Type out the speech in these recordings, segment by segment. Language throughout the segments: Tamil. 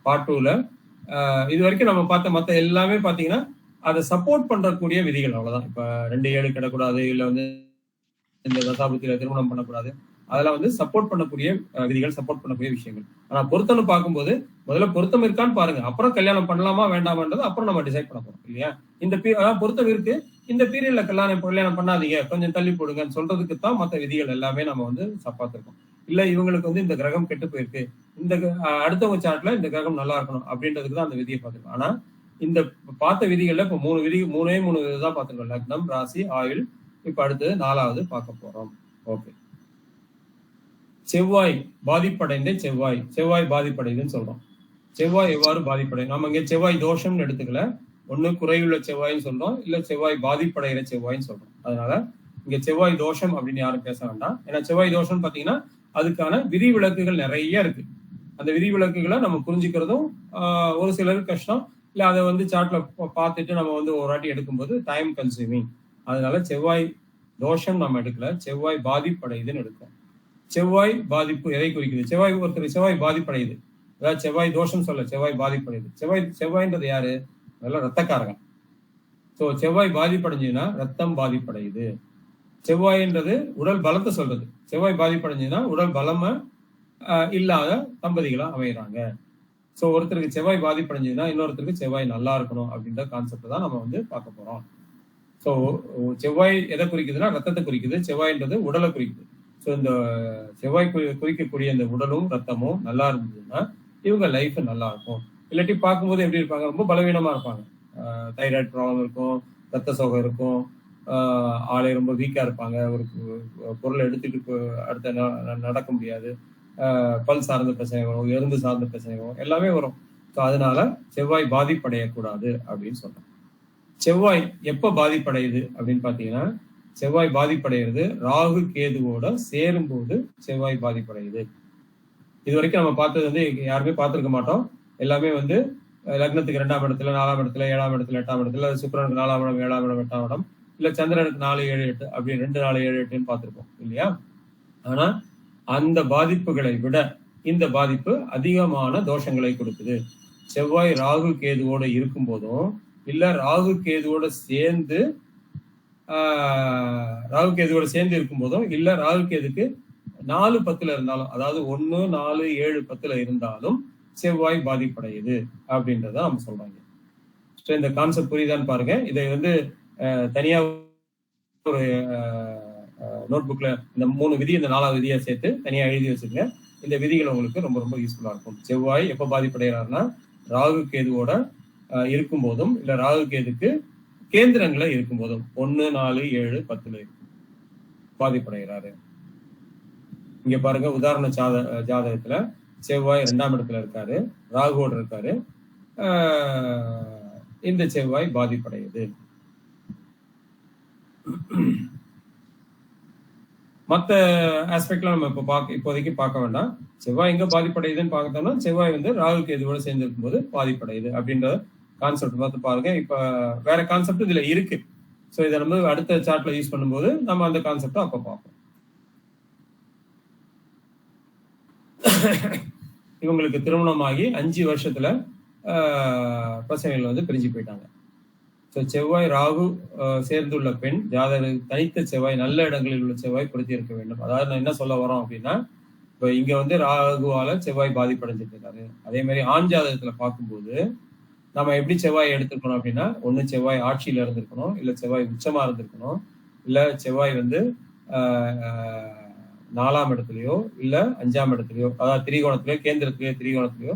பார்ட் 2ல. இது வரைக்கும் நம்ம பார்த்த மற்ற எல்லாமே பாத்தீங்கன்னா அதை சப்போர்ட் பண்றக்கூடிய விதிகள், அவ்வளவுதான். இப்ப 2-7 கிடக்கூடாது, இல்ல வந்து இந்த தசாபுத்தியில திருமணம் பண்ணக்கூடாது, அதெல்லாம் வந்து சப்போர்ட் பண்ணக்கூடிய விதிகள், சப்போர்ட் பண்ணக்கூடிய விஷயங்கள். ஆனா பொருத்தம்னு பார்க்கும்போது முதல்ல பொருத்தம் இருக்கான்னு பாருங்க, அப்புறம் கல்யாணம் பண்ணலாமா வேண்டாமான்றது அப்புறம் நம்ம டிசைட் பண்ண போறோம் இல்லையா. இந்த அதான் பொருத்தம் இருக்கு, இந்த பீரியட்ல கல்யாணம் பண்ணாதீங்க, கொஞ்சம் தள்ளி போடுங்கன்னு சொல்றதுக்கு தான் மற்ற விதிகள் எல்லாமே நம்ம வந்து பார்த்திருக்கோம். இல்ல இவங்களுக்கு வந்து இந்த கிரகம் கெட்டு போயிருக்கு, இந்த அடுத்தவங்க சார்ட்ல இந்த கிரகம் நல்லா இருக்கணும் அப்படின்றதுக்கு தான் அந்த விதியை பார்த்திருக்கோம். ஆனா இந்த பார்த்த விதிகள்ல இப்ப 3 தான் பார்த்திருக்கோம்: லக்னம், ராசி, ஆயுள். இப்ப அடுத்தது 4வது பார்க்க போறோம். ஓகே. செவ்வாய் பாதிப்படைந்த செவ்வாய் பாதிப்படையுதுன்னு சொல்றோம். செவ்வாய் எவ்வாறு பாதிப்படையும்? நம்ம இங்க செவ்வாய் தோஷம்னு எடுத்துக்கல, ஒண்ணு குறையுள்ள செவ்வாய்ன்னு சொல்றோம், இல்ல செவ்வாய் பாதிப்படைகிற செவ்வாய்ன்னு சொல்றோம். அதனால இங்க செவ்வாய் தோஷம் அப்படின்னு யாரும் பேச வேண்டாம். ஏன்னா செவ்வாய் தோஷம் பாத்தீங்கன்னா அதுக்கான விதிவிலக்குகள் நிறைய இருக்கு. அந்த விதிவிலக்குகளை நம்ம புரிஞ்சுக்கிறதும் ஒரு சிலருக்கு கஷ்டம், இல்ல அதை வந்து சார்ட்ல பார்த்துட்டு நம்ம வந்து ஒரு வாட்டி எடுக்கும்போது டைம் கன்சூமிங். அதனால செவ்வாய் தோஷம் நம்ம எடுக்கல, செவ்வாய் பாதிப்படையுதுன்னு எடுக்கும். செவ்வாய் பாதிப்பு எதை குறிக்குது? செவ்வாய் பாதிப்படையுது, அதாவது செவ்வாய் தோஷம் சொல்ல, செவ்வாய் பாதிப்படையுது. செவ்வாய்ன்றது யாரு? அதெல்லாம் ரத்தக்காரகம். ஸோ செவ்வாய் பாதிப்படைஞ்சதுன்னா ரத்தம் பாதிப்படையுது. செவ்வாய்ன்றது உடல் பலத்தை சொல்றது. செவ்வாய் பாதிப்படைஞ்சதுன்னா உடல் பலமா இல்லாத தம்பதிகளா அமைகிறாங்க. ஸோ ஒருத்தருக்கு செவ்வாய் பாதிப்படைஞ்சதுன்னா இன்னொருத்தருக்கு செவ்வாய் நல்லா இருக்கணும் அப்படின்ற கான்செப்ட் தான் நம்ம வந்து பார்க்க போறோம். ஸோ செவ்வாய் எதை குறிக்குதுன்னா ரத்தத்தை குறிக்குது, செவ்வாய்ன்றது உடலை குறிக்குது. ஸோ இந்த செவ்வாய் குறிக்கக்கூடிய இந்த உடலும் ரத்தமும் நல்லா இருந்ததுன்னா இவங்க லைஃப் நல்லா இருக்கும். இல்லாட்டி பார்க்கும்போது எப்படி இருப்பாங்க? ரொம்ப பலவீனமா இருப்பாங்க. தைராய்டு ப்ராப்ளம் இருக்கும், ரத்த சோகம் இருக்கும், ஆளே ரொம்ப வீக்கா இருப்பாங்க, ஒரு பொருளை எடுத்துட்டு அடுத்த நடக்க முடியாது, பல் சார்ந்த பிரச்சனை வரும், எறும்பு சார்ந்த பிரச்சனை வரும், எல்லாமே வரும். ஸோ அதனால செவ்வாய் பாதிப்படையக்கூடாது அப்படின்னு சொல்றோம். செவ்வாய் எப்ப பாதிப்படையுது அப்படின்னு பாத்தீங்கன்னா, செவ்வாய் பாதிப்படைகிறது ராகு கேதுவோட சேரும் போது செவ்வாய் பாதிப்படையுது. இது வரைக்கும் நம்ம பார்த்தது வந்து யாருமே பார்த்திருக்க மாட்டோம். எல்லாமே வந்து லக்னத்துக்கு 2ஆம் இடத்துல, 4ஆம் இடத்துல, 7ஆம் இடத்துல, 8ஆம் இடத்துல, சுக்கிரனுக்கு 4ஆம் இடம், 7ஆம் இடம், 8ஆம் இடம், இல்ல சந்திரனுக்கு 4, 7, 8 அப்படி 2, 4, 7, 8ன்னு பார்த்திருப்போம் இல்லையா. ஆனா அந்த பாதிப்புகளை விட இந்த பாதிப்பு அதிகமான தோஷங்களை கொடுக்குது. செவ்வாய் ராகு கேதுவோட இருக்கும் போதும், இல்ல ராகு கேதுவோட சேர்ந்து இருக்கும் போதும், இல்ல ராகு கேதுக்கு 4, 10ல இருந்தாலும், அதாவது 1, 4, 7, 10ல இருந்தாலும் செவ்வாய் பாதிப்படையுது அப்படின்றத நம்ம சொல்றாங்க. இந்த கான்செப்ட் புரியுதான்னு பாருங்க. இதை வந்து தனியா ஒரு நோட் புக்ல இந்த 3 விதி, இந்த 4வது விதியை சேர்த்து தனியா எழுதி வச்சுருங்க. இந்த விதிகள் உங்களுக்கு ரொம்ப ரொம்ப யூஸ்ஃபுல்லா இருக்கும். செவ்வாய் எப்ப பாதிப்படைகிறாருன்னா ராகு கேதுவோட இருக்கும் போதும், இல்ல ராகு கேதுக்கு கேந்திரங்களை இருக்கும் போதும், 1, 4, 7, 10ல இருக்கும் பாதிப்படைகிறாரு. இங்க பாருங்க, உதாரண ஜாதகத்துல செவ்வாய் 2ஆம் இடத்துல இருக்காரு, ராகுவோட இருக்காரு, இந்த செவ்வாய் பாதிப்படையுது. மற்ற ஆஸ்பெக்ட்ல நம்ம இப்போதைக்கு பார்க்க வேண்டாம். செவ்வாய் எங்க பாதிப்படையுதுன்னு பார்த்தோம்னா, செவ்வாய் வந்து ராகு கேதுவோட சேர்ந்து இருக்கும்போது பாதிப்படையுது அப்படின்ற கான்செப்ட் பார்த்து பாருங்க. இப்ப வேற கான்செப்ட் இதுல இருக்கு. ஸோ இதை நம்ம அடுத்த சார்ட்ல யூஸ் பண்ணும்போது நம்ம அந்த கான்செப்டை அப்ப பார்ப்போம். இவங்களுக்கு திருமணமாகி 5 வருஷத்துல பிரச்சனைகள் வந்து பிரிஞ்சு போயிட்டாங்க. ஸோ செவ்வாய் ராகு சேர்ந்துள்ள பெண் ஜாதக தனித்த செவ்வாய், நல்ல இடங்களில் உள்ள செவ்வாய் பொருத்தி இருக்க வேண்டும். அதாவது நான் என்ன சொல்ல வரோம் அப்படின்னா, இப்போ இங்க வந்து ராகுவால செவ்வாய் பாதிப்படைஞ்சிட்டு இருக்காரு. அதே மாதிரி ஆண் ஜாதகத்துல பார்க்கும்போது நம்ம எப்படி செவ்வாய் எடுத்துக்கணும் அப்படின்னா, ஒண்ணு செவ்வாய் ஆட்சியில இருந்திருக்கணும், இல்ல செவ்வாய் உச்சமா இருந்திருக்கணும், இல்ல செவ்வாய் வந்து 4ஆம் இடத்துலயோ இல்ல 5ஆம் இடத்துலயோ, அதாவது திரிகோணத்திலயோ, கேந்திரத்திலயோ, திரிகோணத்திலயோ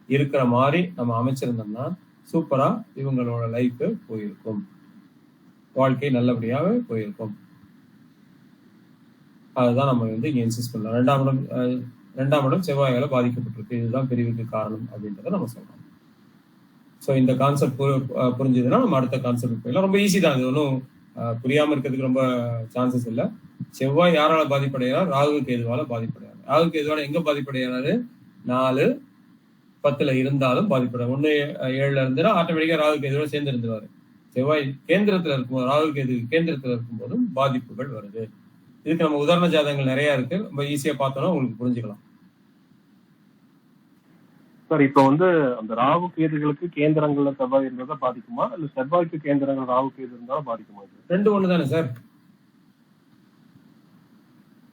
இருக்கிற மாதிரி நம்ம அமைச்சிருந்தோம்னா சூப்பரா இவங்களோட லைஃப் போயிருக்கும், வாழ்க்கை நல்லபடியாக போயிருக்கும். அதுதான் நம்ம வந்து இங்க இன்சிஸ்ட் பண்ணலாம். 2ஆம் இடம் செவ்வாயால பாதிக்கப்பட்டிருக்கு, இதுதான் பிரிவுக்கு காரணம் அப்படின்றத நம்ம சொல்றோம். ஸோ இந்த கான்செப்ட் புரிஞ்சதுன்னா நம்ம அடுத்த கான்செப்ட் போயிடலாம். ரொம்ப ஈஸி தான், அது ஒன்றும் புரியாம இருக்கிறதுக்கு ரொம்ப சான்சஸ் இல்லை. செவ்வாய் யாரால பாதிப்படைகிறார்? ராகு கேதுவால பாதிப்படைகிறார். ராகு கேதுவால எங்க பாதிப்படைகிறாரு? 4, 10ல இருந்தாலும் பாதிப்படையும். 1, 7ல இருந்துன்னா ஆட்டோமேட்டிக்கா ராகு கேதுவோட சேர்ந்து இருந்துருவாரு. செவ்வாய் கேந்திரத்துல இருக்கும்போது, ராகு கேது கேந்திரத்துல இருக்கும் போதும் பாதிப்புகள் வருது. இதுக்கு நம்ம உதாரண ஜாதகங்கள் நிறைய இருக்கு, ரொம்ப ஈஸியா பார்த்தோம்னா உங்களுக்கு புரிஞ்சுக்கலாம். சார் இப்ப அந்த ராகு கேதுகளுக்கு கேந்திரங்கள்ல செவ்வாய் இருந்தா பாதிக்குமா, இல்ல செவ்வாய்க்கு கேந்திரங்கள் ராகு கேது இருந்தாலும் பாதிக்குமா? ரெண்டு ஒண்ணு தானே சார்,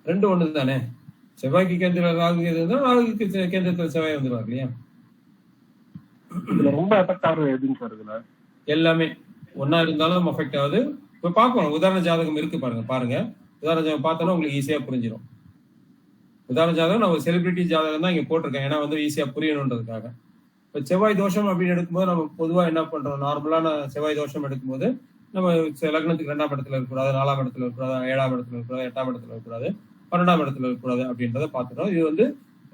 ரெண்டு ஒண்ணு தானே. செவ்வாய்க்கு கேந்திர ராகு கேது இருந்தா ராகுக்கு கேந்திரத்தில் செவ்வாய் வந்துருவார் இல்லையா. இதுல ரொம்ப எஃபெக்ட் ஆகுறது எதுன்னு சார்? இதுல எல்லாமே ஒன்னா இருந்தாலும் அஃபெக்ட் ஆகுது. இப்ப பாக்கணும், உதாரண ஜாதகம் இருக்கு பாருங்க. உதாரண ஜாதகம் பார்த்தோன்னா உங்களுக்கு ஈஸியா புரிஞ்சிடும். உதாரண ஜாதகம் நான் ஒரு செலிபிரிட்டி ஜாதகம் தான் இங்க போட்டிருக்கேன், ஏன்னா ஈஸியா புரியணுன்றதுக்காக. இப்போ செவ்வாய் தோஷம் அப்படின்னு எடுக்கும்போது நம்ம பொதுவா என்ன பண்றோம், நார்மலான செவ்வாய் தோஷம் எடுக்கும்போது நம்ம லக்னத்துக்கு 2ஆம் இடத்துல இருக்கக்கூடாது, 4ஆம் இடத்துல இருக்கக்கூடாது, 7ஆம் இடத்துல இருக்கக்கூடாது, 8ஆம் இடத்துல இருக்கக்கூடாது, 12ஆம் இடத்துல இருக்கக்கூடாது அப்படின்றத பாத்துறோம். இது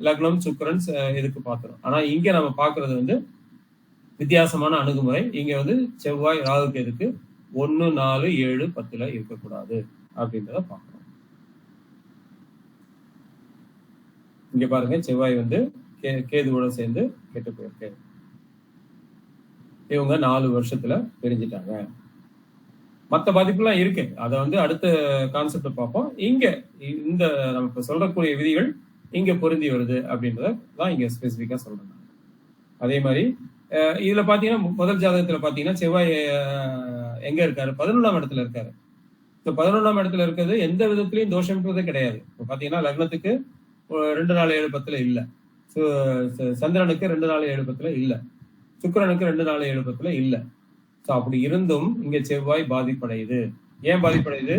லக்னம் சுக்கிரன் இதுக்கு பாத்துறோம். ஆனா இங்க நம்ம பாக்குறது வித்தியாசமான அணுகுமுறை. இங்க செவ்வாய் ராகு கேதுக்கு 1, 4, 7, 10 இருக்கக்கூடாது அப்படின்றத பாக்குறோம். இங்க பாருங்க, செவ்வாய் கேதுவோட சேர்ந்து கெட்டு போயிருக்கு. இவங்க 4 வருஷத்துல பிரிஞ்சிட்டாங்க. மற்ற பாதிப்புலாம் இருக்கு, அதை அடுத்த கான்செப்ட் பார்ப்போம். இங்க இந்த நம்ம சொல்றக்கூடிய விதிகள் இங்க பொருந்தி வருது அப்படின்றத தான் இங்க ஸ்பெசிபிக்கா சொல்றேன். அதே மாதிரி இதுல பாத்தீங்கன்னா முதல் ஜாதகத்துல பாத்தீங்கன்னா செவ்வாய் எங்க இருக்காரு, 11ஆம் இடத்துல இருக்காரு. இப்போ 11ஆம் இடத்துல இருக்கிறது எந்த விதத்திலையும் தோஷம்ன்றதே கிடையாது. இப்போ பாத்தீங்கன்னா லக்னத்துக்கு 2, 4, 7, 10 இல்ல, சந்திரனுக்கு 2, 4, 7, 10 இல்ல, சுக்கிரனுக்கு 2, 4, 7, 10 இல்ல. ஸோ அப்படி இருந்தும் இங்க செவ்வாய் பாதிப்படையுது. ஏன் பாதிப்படையுது?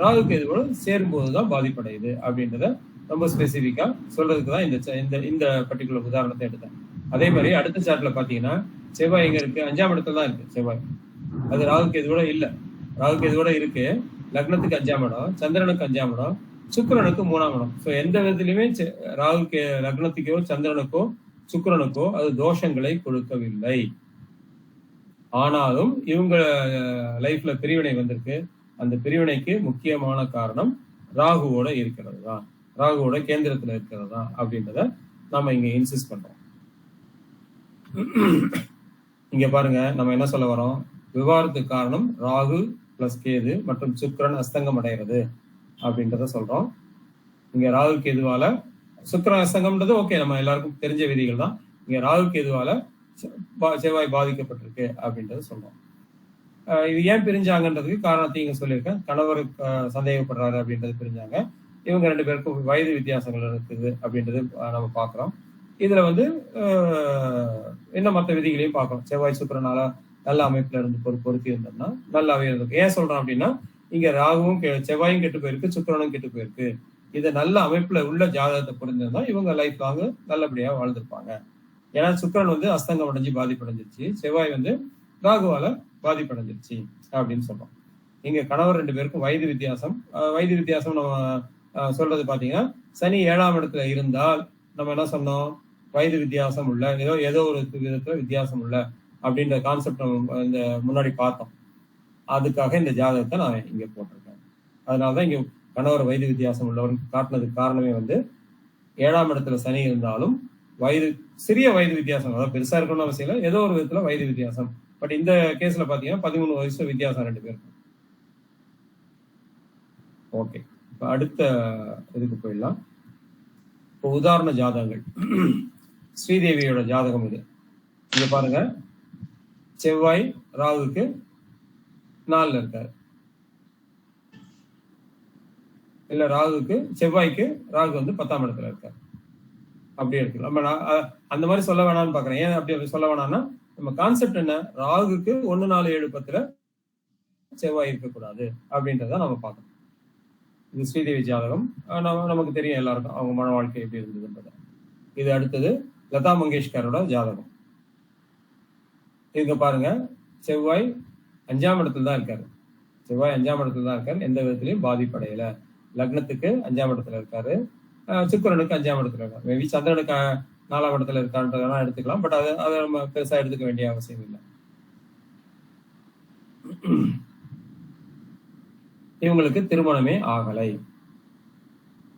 ராகு கேதுவோட சேரும் போதுதான் பாதிப்படையுது அப்படின்றத ரொம்ப ஸ்பெசிபிக்கா சொல்றதுக்கு தான் இந்த பர்டிகுலர் உதாரணத்தை எடுத்தேன். அதே மாதிரி அடுத்த சார்ட்ல பாத்தீங்கன்னா செவ்வாய் எங்க இருக்கு, 5ஆம் இடத்துல தான் இருக்கு செவ்வாய். அது ராகு கேதுவோட இல்ல, ராகு கேதுவோட இருக்கு. லக்னத்துக்கு 5ஆம் இடம், சந்திரனுக்கு 5ஆம் இடம், சுக்கிரனுக்கு 3ஆம் இடம். ஸோ எந்த விதத்திலுமே லக்னத்துக்கோ சந்திரனுக்கோ சுக்கிரனுக்கோ அது தோஷங்களை கொடுக்கவில்லை. ஆனாலும் இவங்க லைஃப்ல பிரிவினை வந்திருக்கு. அந்த பிரிவினைக்கு முக்கியமான காரணம் ராகுவோட இருக்கிறது தான், ராகுவோட கேந்திரத்துல இருக்கிறது தான் அப்படின்றத நம்ம இங்க இன்சிஸ்ட் பண்றோம். இங்க பாருங்க, நம்ம என்ன சொல்ல வரோம், விவாதத்துக்கு காரணம் ராகு பிளஸ் கேது மற்றும் சுக்கிரன் அஸ்தங்கம் அடைகிறது அப்படின்றத சொல்றோம். இங்க ராகு கேதுவால சுக்கிரன் அஸ்தங்கம்ன்றது ஓகே, நம்ம எல்லாருக்கும் தெரிஞ்ச விதிகள் தான். இங்க ராகு கேதுவால செவ்வாய் பாதிக்கப்பட்டிருக்கு அப்படின்றத சொல்றோம். இது ஏன் பிரிஞ்சாங்கன்றதுக்கு காரணத்தையும் இங்க சொல்லியிருக்கேன். கணவர் சந்தேகப்படுறாரு அப்படின்றது பிரிஞ்சாங்க. இவங்க 2 பேருக்கும் வயது வித்தியாசங்கள் இருக்குது அப்படின்றது நம்ம பாக்குறோம். இதுல இன்னும் மற்ற விதிகளையும் பார்க்கணும். செவ்வாய் சுக்கிரனால நல்ல அமைப்புல இருந்து பொருத்தி இருந்தோம்னா நல்லாவே இருந்திருக்கு. ஏன் சொல்றோம் அப்படின்னா, இங்க ராகுவும் செவ்வாயும் கெட்டு போயிருக்கு, சுக்கிரனும் கெட்டு போயிருக்கு. இது நல்ல அமைப்புல உள்ள ஜாதகத்தை புரிஞ்சிருந்தா இவங்க லைஃப் லாங் நல்லபடியா வாழ்ந்திருப்பாங்க. ஏன்னா சுக்கிரன் அஸ்தங்கம் அடைஞ்சு பாதிப்படைஞ்சிருச்சு, செவ்வாய் ராகுவால பாதிப்படைஞ்சிருச்சு அப்படின்னு சொல்றோம். இங்க கணவர் 2 பேருக்கும் வயது வித்தியாசம் நம்ம சொல்றது பாத்தீங்கன்னா, சனி 7ஆம் இடத்துல இருந்தால் நம்ம என்ன சொன்னோம், வயது வித்தியாசம் உள்ள ஏதோ ஒரு விதத்துல வித்தியாசம் உள்ள அப்படின்ற கான்செப்ட் நம்ம இந்த முன்னாடி பார்த்தோம். அதுக்காக இந்த ஜாதகத்தை நான் இங்க போட்டிருக்கேன். அதனாலதான் இங்க கணவர் வயது வித்தியாசம் உள்ளவருக்கு காட்டினதுக்கு காரணமே 7ஆம் இடத்துல சனி இருந்தாலும் சிறிய வயது வித்தியாசம், அதாவது பெருசா இருக்கணும்னு அவசியம் இல்லை, ஏதோ ஒரு விதத்துல வயது வித்தியாசம். பட் இந்த கேஸ்ல பாத்தீங்கன்னா 13 வயசு வித்தியாசம் 2 பேருக்கும். ஓகே, இப்ப அடுத்த இதுக்கு போயிடலாம். இப்போ உதாரண ஜாதகங்கள். ஸ்ரீதேவியோட ஜாதகம் இது. இங்க பாருங்க, செவ்வாய் ராகுக்கு 4ல இருக்காரு, இல்ல செவ்வாய்க்கு ராகு 10ஆம் இடத்துல இருக்காரு. அப்படியே இருக்கு. நம்ம அந்த மாதிரி சொல்ல வேணாம்னு பாக்குறேன். ஏன் அப்படி சொல்ல வேணாம்னா, நம்ம கான்செப்ட் என்ன, ராகுக்கு 1, 4, 7, 10 செவ்வாய் இருக்கக்கூடாது அப்படின்றத நம்ம பார்க்கணும். இது ஸ்ரீதேவி ஜாதகம். நமக்கு தெரியும் எல்லாருக்கும் அவங்க மன வாழ்க்கை எப்படி இருந்ததுன்றது. இது அடுத்தது லதா மங்கேஷ்கரோட ஜாதகம். இங்க பாருங்க, செவ்வாய் 5ஆம் இடத்துல தான் இருக்காரு. செவ்வாய் 5ஆம் இடத்துல தான் இருக்காரு, எந்த விதத்திலையும் பாதிப்படையல. லக்னத்துக்கு 5ஆம் இடத்துல இருக்காரு, சுக்கிரனுக்கு 5ஆம் இடத்துல இருக்காரு. மேபி சந்திரனுக்கு 4ஆம் இடத்துல இருக்கான்றதெல்லாம் எடுத்துக்கலாம். பட் அதை நம்ம பெருசா எடுத்துக்க வேண்டிய அவசியம் இல்லை. இவங்களுக்கு திருமணமே ஆகலை.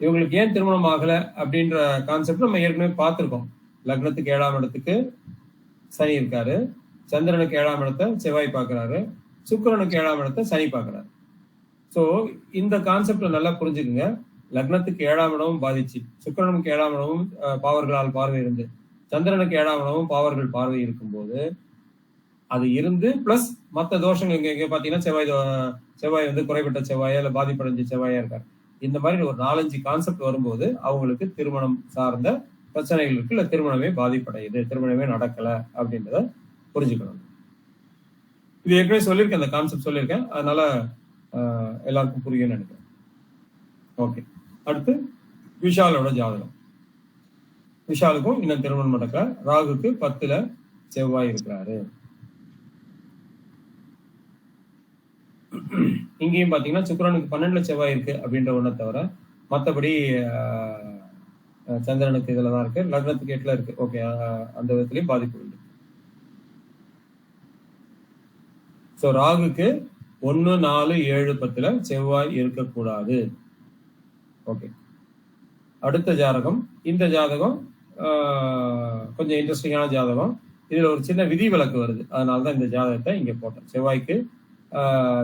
இவங்களுக்கு ஏன் திருமணம் ஆகல அப்படின்ற கான்செப்ட் நம்ம ஏற்கனவே பார்த்திருக்கோம். லக்னத்துக்கு 7ஆம் இடத்துக்கு சனி இருக்காரு, சந்திரனுக்கு 7ஆம் இடத்தை செவ்வாய் பார்க்கிறாரு, சுக்கிரனுக்கு 7ஆம் இடத்தை சனி பார்க்கிறாரு. சோ இந்த கான்செப்ட் நல்லா புரிஞ்சுக்குங்க. லக்னத்துக்கு 7ஆம் இடமும் பாதிச்சு, சுக்கிரனுக்கு 7ஆம் இடமும் பாவர்களால் பார்வை இருந்து சந்திரனுக்கு 7ஆம் இடமும் பாவர்கள் பார்வை இருக்கும்போது அது இருந்து பிளஸ் மற்ற தோஷங்கள் இங்க பாத்தீங்கன்னா செவ்வாய் வந்து குறைபட்ட செவ்வாயா இல்ல பாதிப்படைஞ்ச செவ்வாயா இருக்காரு. இந்த மாதிரி ஒரு 4-5 கான்செப்ட் வரும்போது அவங்களுக்கு திருமணம் சார்ந்த பிரச்சனைகள் இருக்கு, இல்ல திருமணமே பாதிப்படையுது, திருமணமே நடக்கல அப்படின்றத புரிஞ்சுக்கணும். இது ஏற்கனவே சொல்லியிருக்கேன், அந்த கான்செப்ட் சொல்லியிருக்கேன், அதனால எல்லாருக்கும் புரியும்னு நினைக்கிறேன். ஓகே, அடுத்து விஷாலோட ஜாதகம். விஷாலுக்கும் இன்னும் திருமணம் நடக்கல. ராகுக்கு 10ல செவ்வாய் இருக்கிறாரு. இங்கேயும் பாத்தீங்கன்னா சுக்கிரனுக்கு 12ல செவ்வாய் இருக்கு அப்படின்ற ஒண்ணை தவிர மற்றபடி சந்திரனுக்கு இதுலதான் இருக்கு, லக்னத்துக்கு 8ல இருக்கு. ஓகே, அந்த விதத்திலையும் பாதிப்பு உண்டு. சோ ராகுக்கு 1, 4, 7, 10ல செவ்வாய் இருக்கக்கூடாது. ஓகே, அடுத்த ஜாதகம். இந்த ஜாதகம் கொஞ்சம் இன்ட்ரெஸ்டிங்கான ஜாதகம். இதுல ஒரு சின்ன விதி விலக்கு வருது, அதனாலதான் இந்த ஜாதகத்தை இங்க போட்டேன்.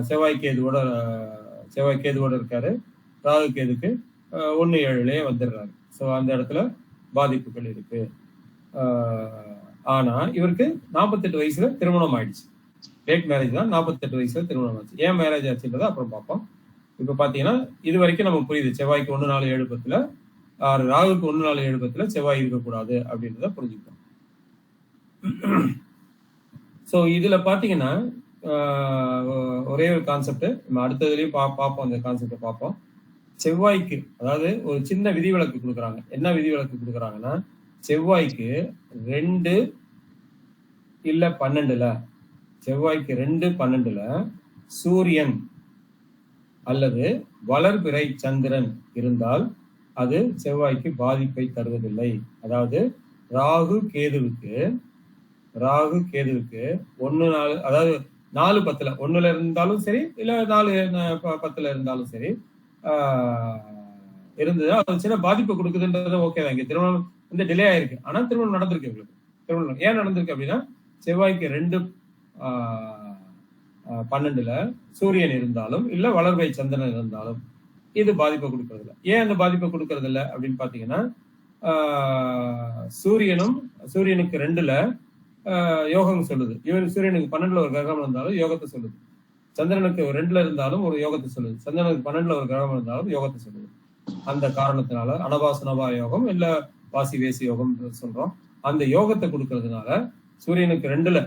செவ்வாய் கேதுவோட இருக்காரு. ராகு கேதுக்கு 1-7லயே வந்துடுறாரு. ஸோ அந்த இடத்துல பாதிப்புகள் இருக்கு. ஆனா இவருக்கு 48 வயசுல திருமணம் ஆயிடுச்சு. லேட் மேரேஜ் தான், 48 வயசுல திருமணம் ஆச்சு. ஏன் மேரேஜ் ஆச்சுன்றதை அப்புறம் பார்ப்போம். இப்ப பாத்தீங்கன்னா இது வரைக்கும் நமக்கு புரியுது, செவ்வாய்க்கு 1, 4, 7, 10ல ராகுக்கு 1, 4, 7, 10ல செவ்வாய் இருக்கக்கூடாது அப்படின்றத புரிஞ்சுக்கணும். ஸோ இதுல பாத்தீங்கன்னா ஒரே ஒரு கான்செப்ட் நம்ம அடுத்ததுலயும் பார்ப்போம். அந்த கான்செப்டை பார்ப்போம். செவ்வாய்க்கு அதாவது ஒரு சின்ன விதிவிலக்கு கொடுக்குறாங்க. என்ன விதிவிலக்கு கொடுக்குறாங்கன்னா, செவ்வாய்க்கு 2 இல்ல 12ல செவ்வாய்க்கு 2, 12ல சூரியன் அல்லது வளர்பிறை சந்திரன் இருந்தால் அது செவ்வாய்க்கு பாதிப்பை தருவதில்லை. அதாவது ராகு கேதுவுக்கு 1, 4, அதாவது 4, 10ல 1ல இருந்தாலும் சரி, இல்ல 4, 10ல இருந்தாலும் சரி இருந்தது, அது சின்ன பாதிப்பு கொடுக்குதுன்றது ஓகே தான். இங்க திருமணம் வந்து டிலே ஆயிருக்கு, ஆனா திருமணம் நடந்திருக்கு. உங்களுக்கு திருமணம் ஏன் நடந்திருக்கு அப்படின்னா, செவ்வாய்க்கு 2, 12ல சூரியன் இருந்தாலும் இல்ல வளர்பிறை சந்திரன் இருந்தாலும் இது பாதிப்பை கொடுக்கறது இல்லை. ஏன் அந்த பாதிப்பை கொடுக்கறது இல்லை அப்படின்னு பாத்தீங்கன்னா, சூரியனுக்கு 2ல யோகம் சொல்லுது. சூரியனுக்கு 12ல ஒரு கிரகம் இருந்தாலும் யோகத்தை சொல்லுது. சந்திரனுக்கு 2ல இருந்தாலும் ஒரு யோகத்தை சொல்லுது. சந்திரனுக்கு 12ல ஒரு கிரகம் இருந்தாலும் யோகத்தை சொல்லுது. அந்த காரணத்தினால அனபாசனபா யோகம் இல்ல வாசி வேசி யோகம் சொல்றோம். அந்த யோகத்தை கொடுக்கறதுனால சூரியனுக்கு 2ல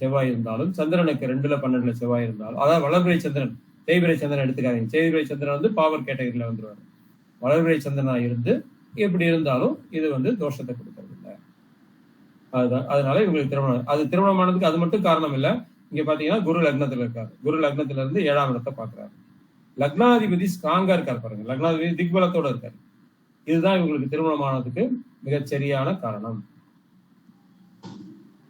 செவ்வாய் இருந்தாலும் சந்திரனுக்கு 2ல 12ல செவ்வாய் இருந்தாலும், அதாவது வளர்பிறை சந்திரன், தேய்பிறை சந்திரன் எடுத்துக்காதீங்க. தேய்பிறை சந்திரன் வந்து பவர் கேட்டகரியில வந்துருவாரு. வளர்பிறை சந்திரனா இருந்து எப்படி இருந்தாலும் இது வந்து தோஷத்தை கொடுக்கறது இல்லை. அதுதான், அதனால இவங்களுக்கு திருமணமானதுக்கு அது மட்டும் காரணம் இல்லை. இங்க பாத்தீங்கன்னா குரு லக்னத்துல இருக்காரு. குரு லக்னத்துல இருந்து 7ஆம் இடத்தை பாக்குறாரு. லக்னாதிபதி ஸ்ட்ராங்கா இருக்காரு பாருங்க, லக்னாதிபதி திக்பலத்தோட இருக்காரு. இதுதான் இவங்களுக்கு திருமணமானதுக்கு மிகச் சரியான காரணம்.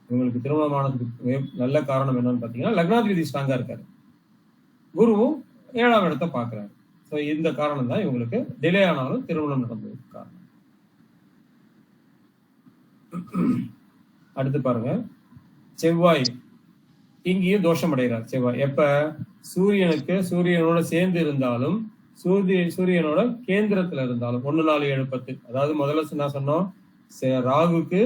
இவங்களுக்கு திருமணமானதுக்கு நல்ல காரணம் என்னன்னு பாத்தீங்கன்னா, லக்னாதிபதி ஸ்ட்ராங்கா இருக்காரு, குருவும் 7ஆம் இடத்தை பாக்குறாரு. சோ இந்த காரணம் தான் இவங்களுக்கு டிலே ஆனாலும் திருமணம் நடந்ததுக்கு காரணம். அடுத்து பாருங்க, செவ்வாய் இங்கேயும் தோஷம் அடைகிறார். செவ்வாய் எப்ப சூரியனோட சேர்ந்து இருந்தாலும் சூரியனோட கேந்திரத்துல இருந்தாலும் 1, 4, 7, 10, அதாவது முதல்ல என்ன சொன்னோம், ராகுக்கு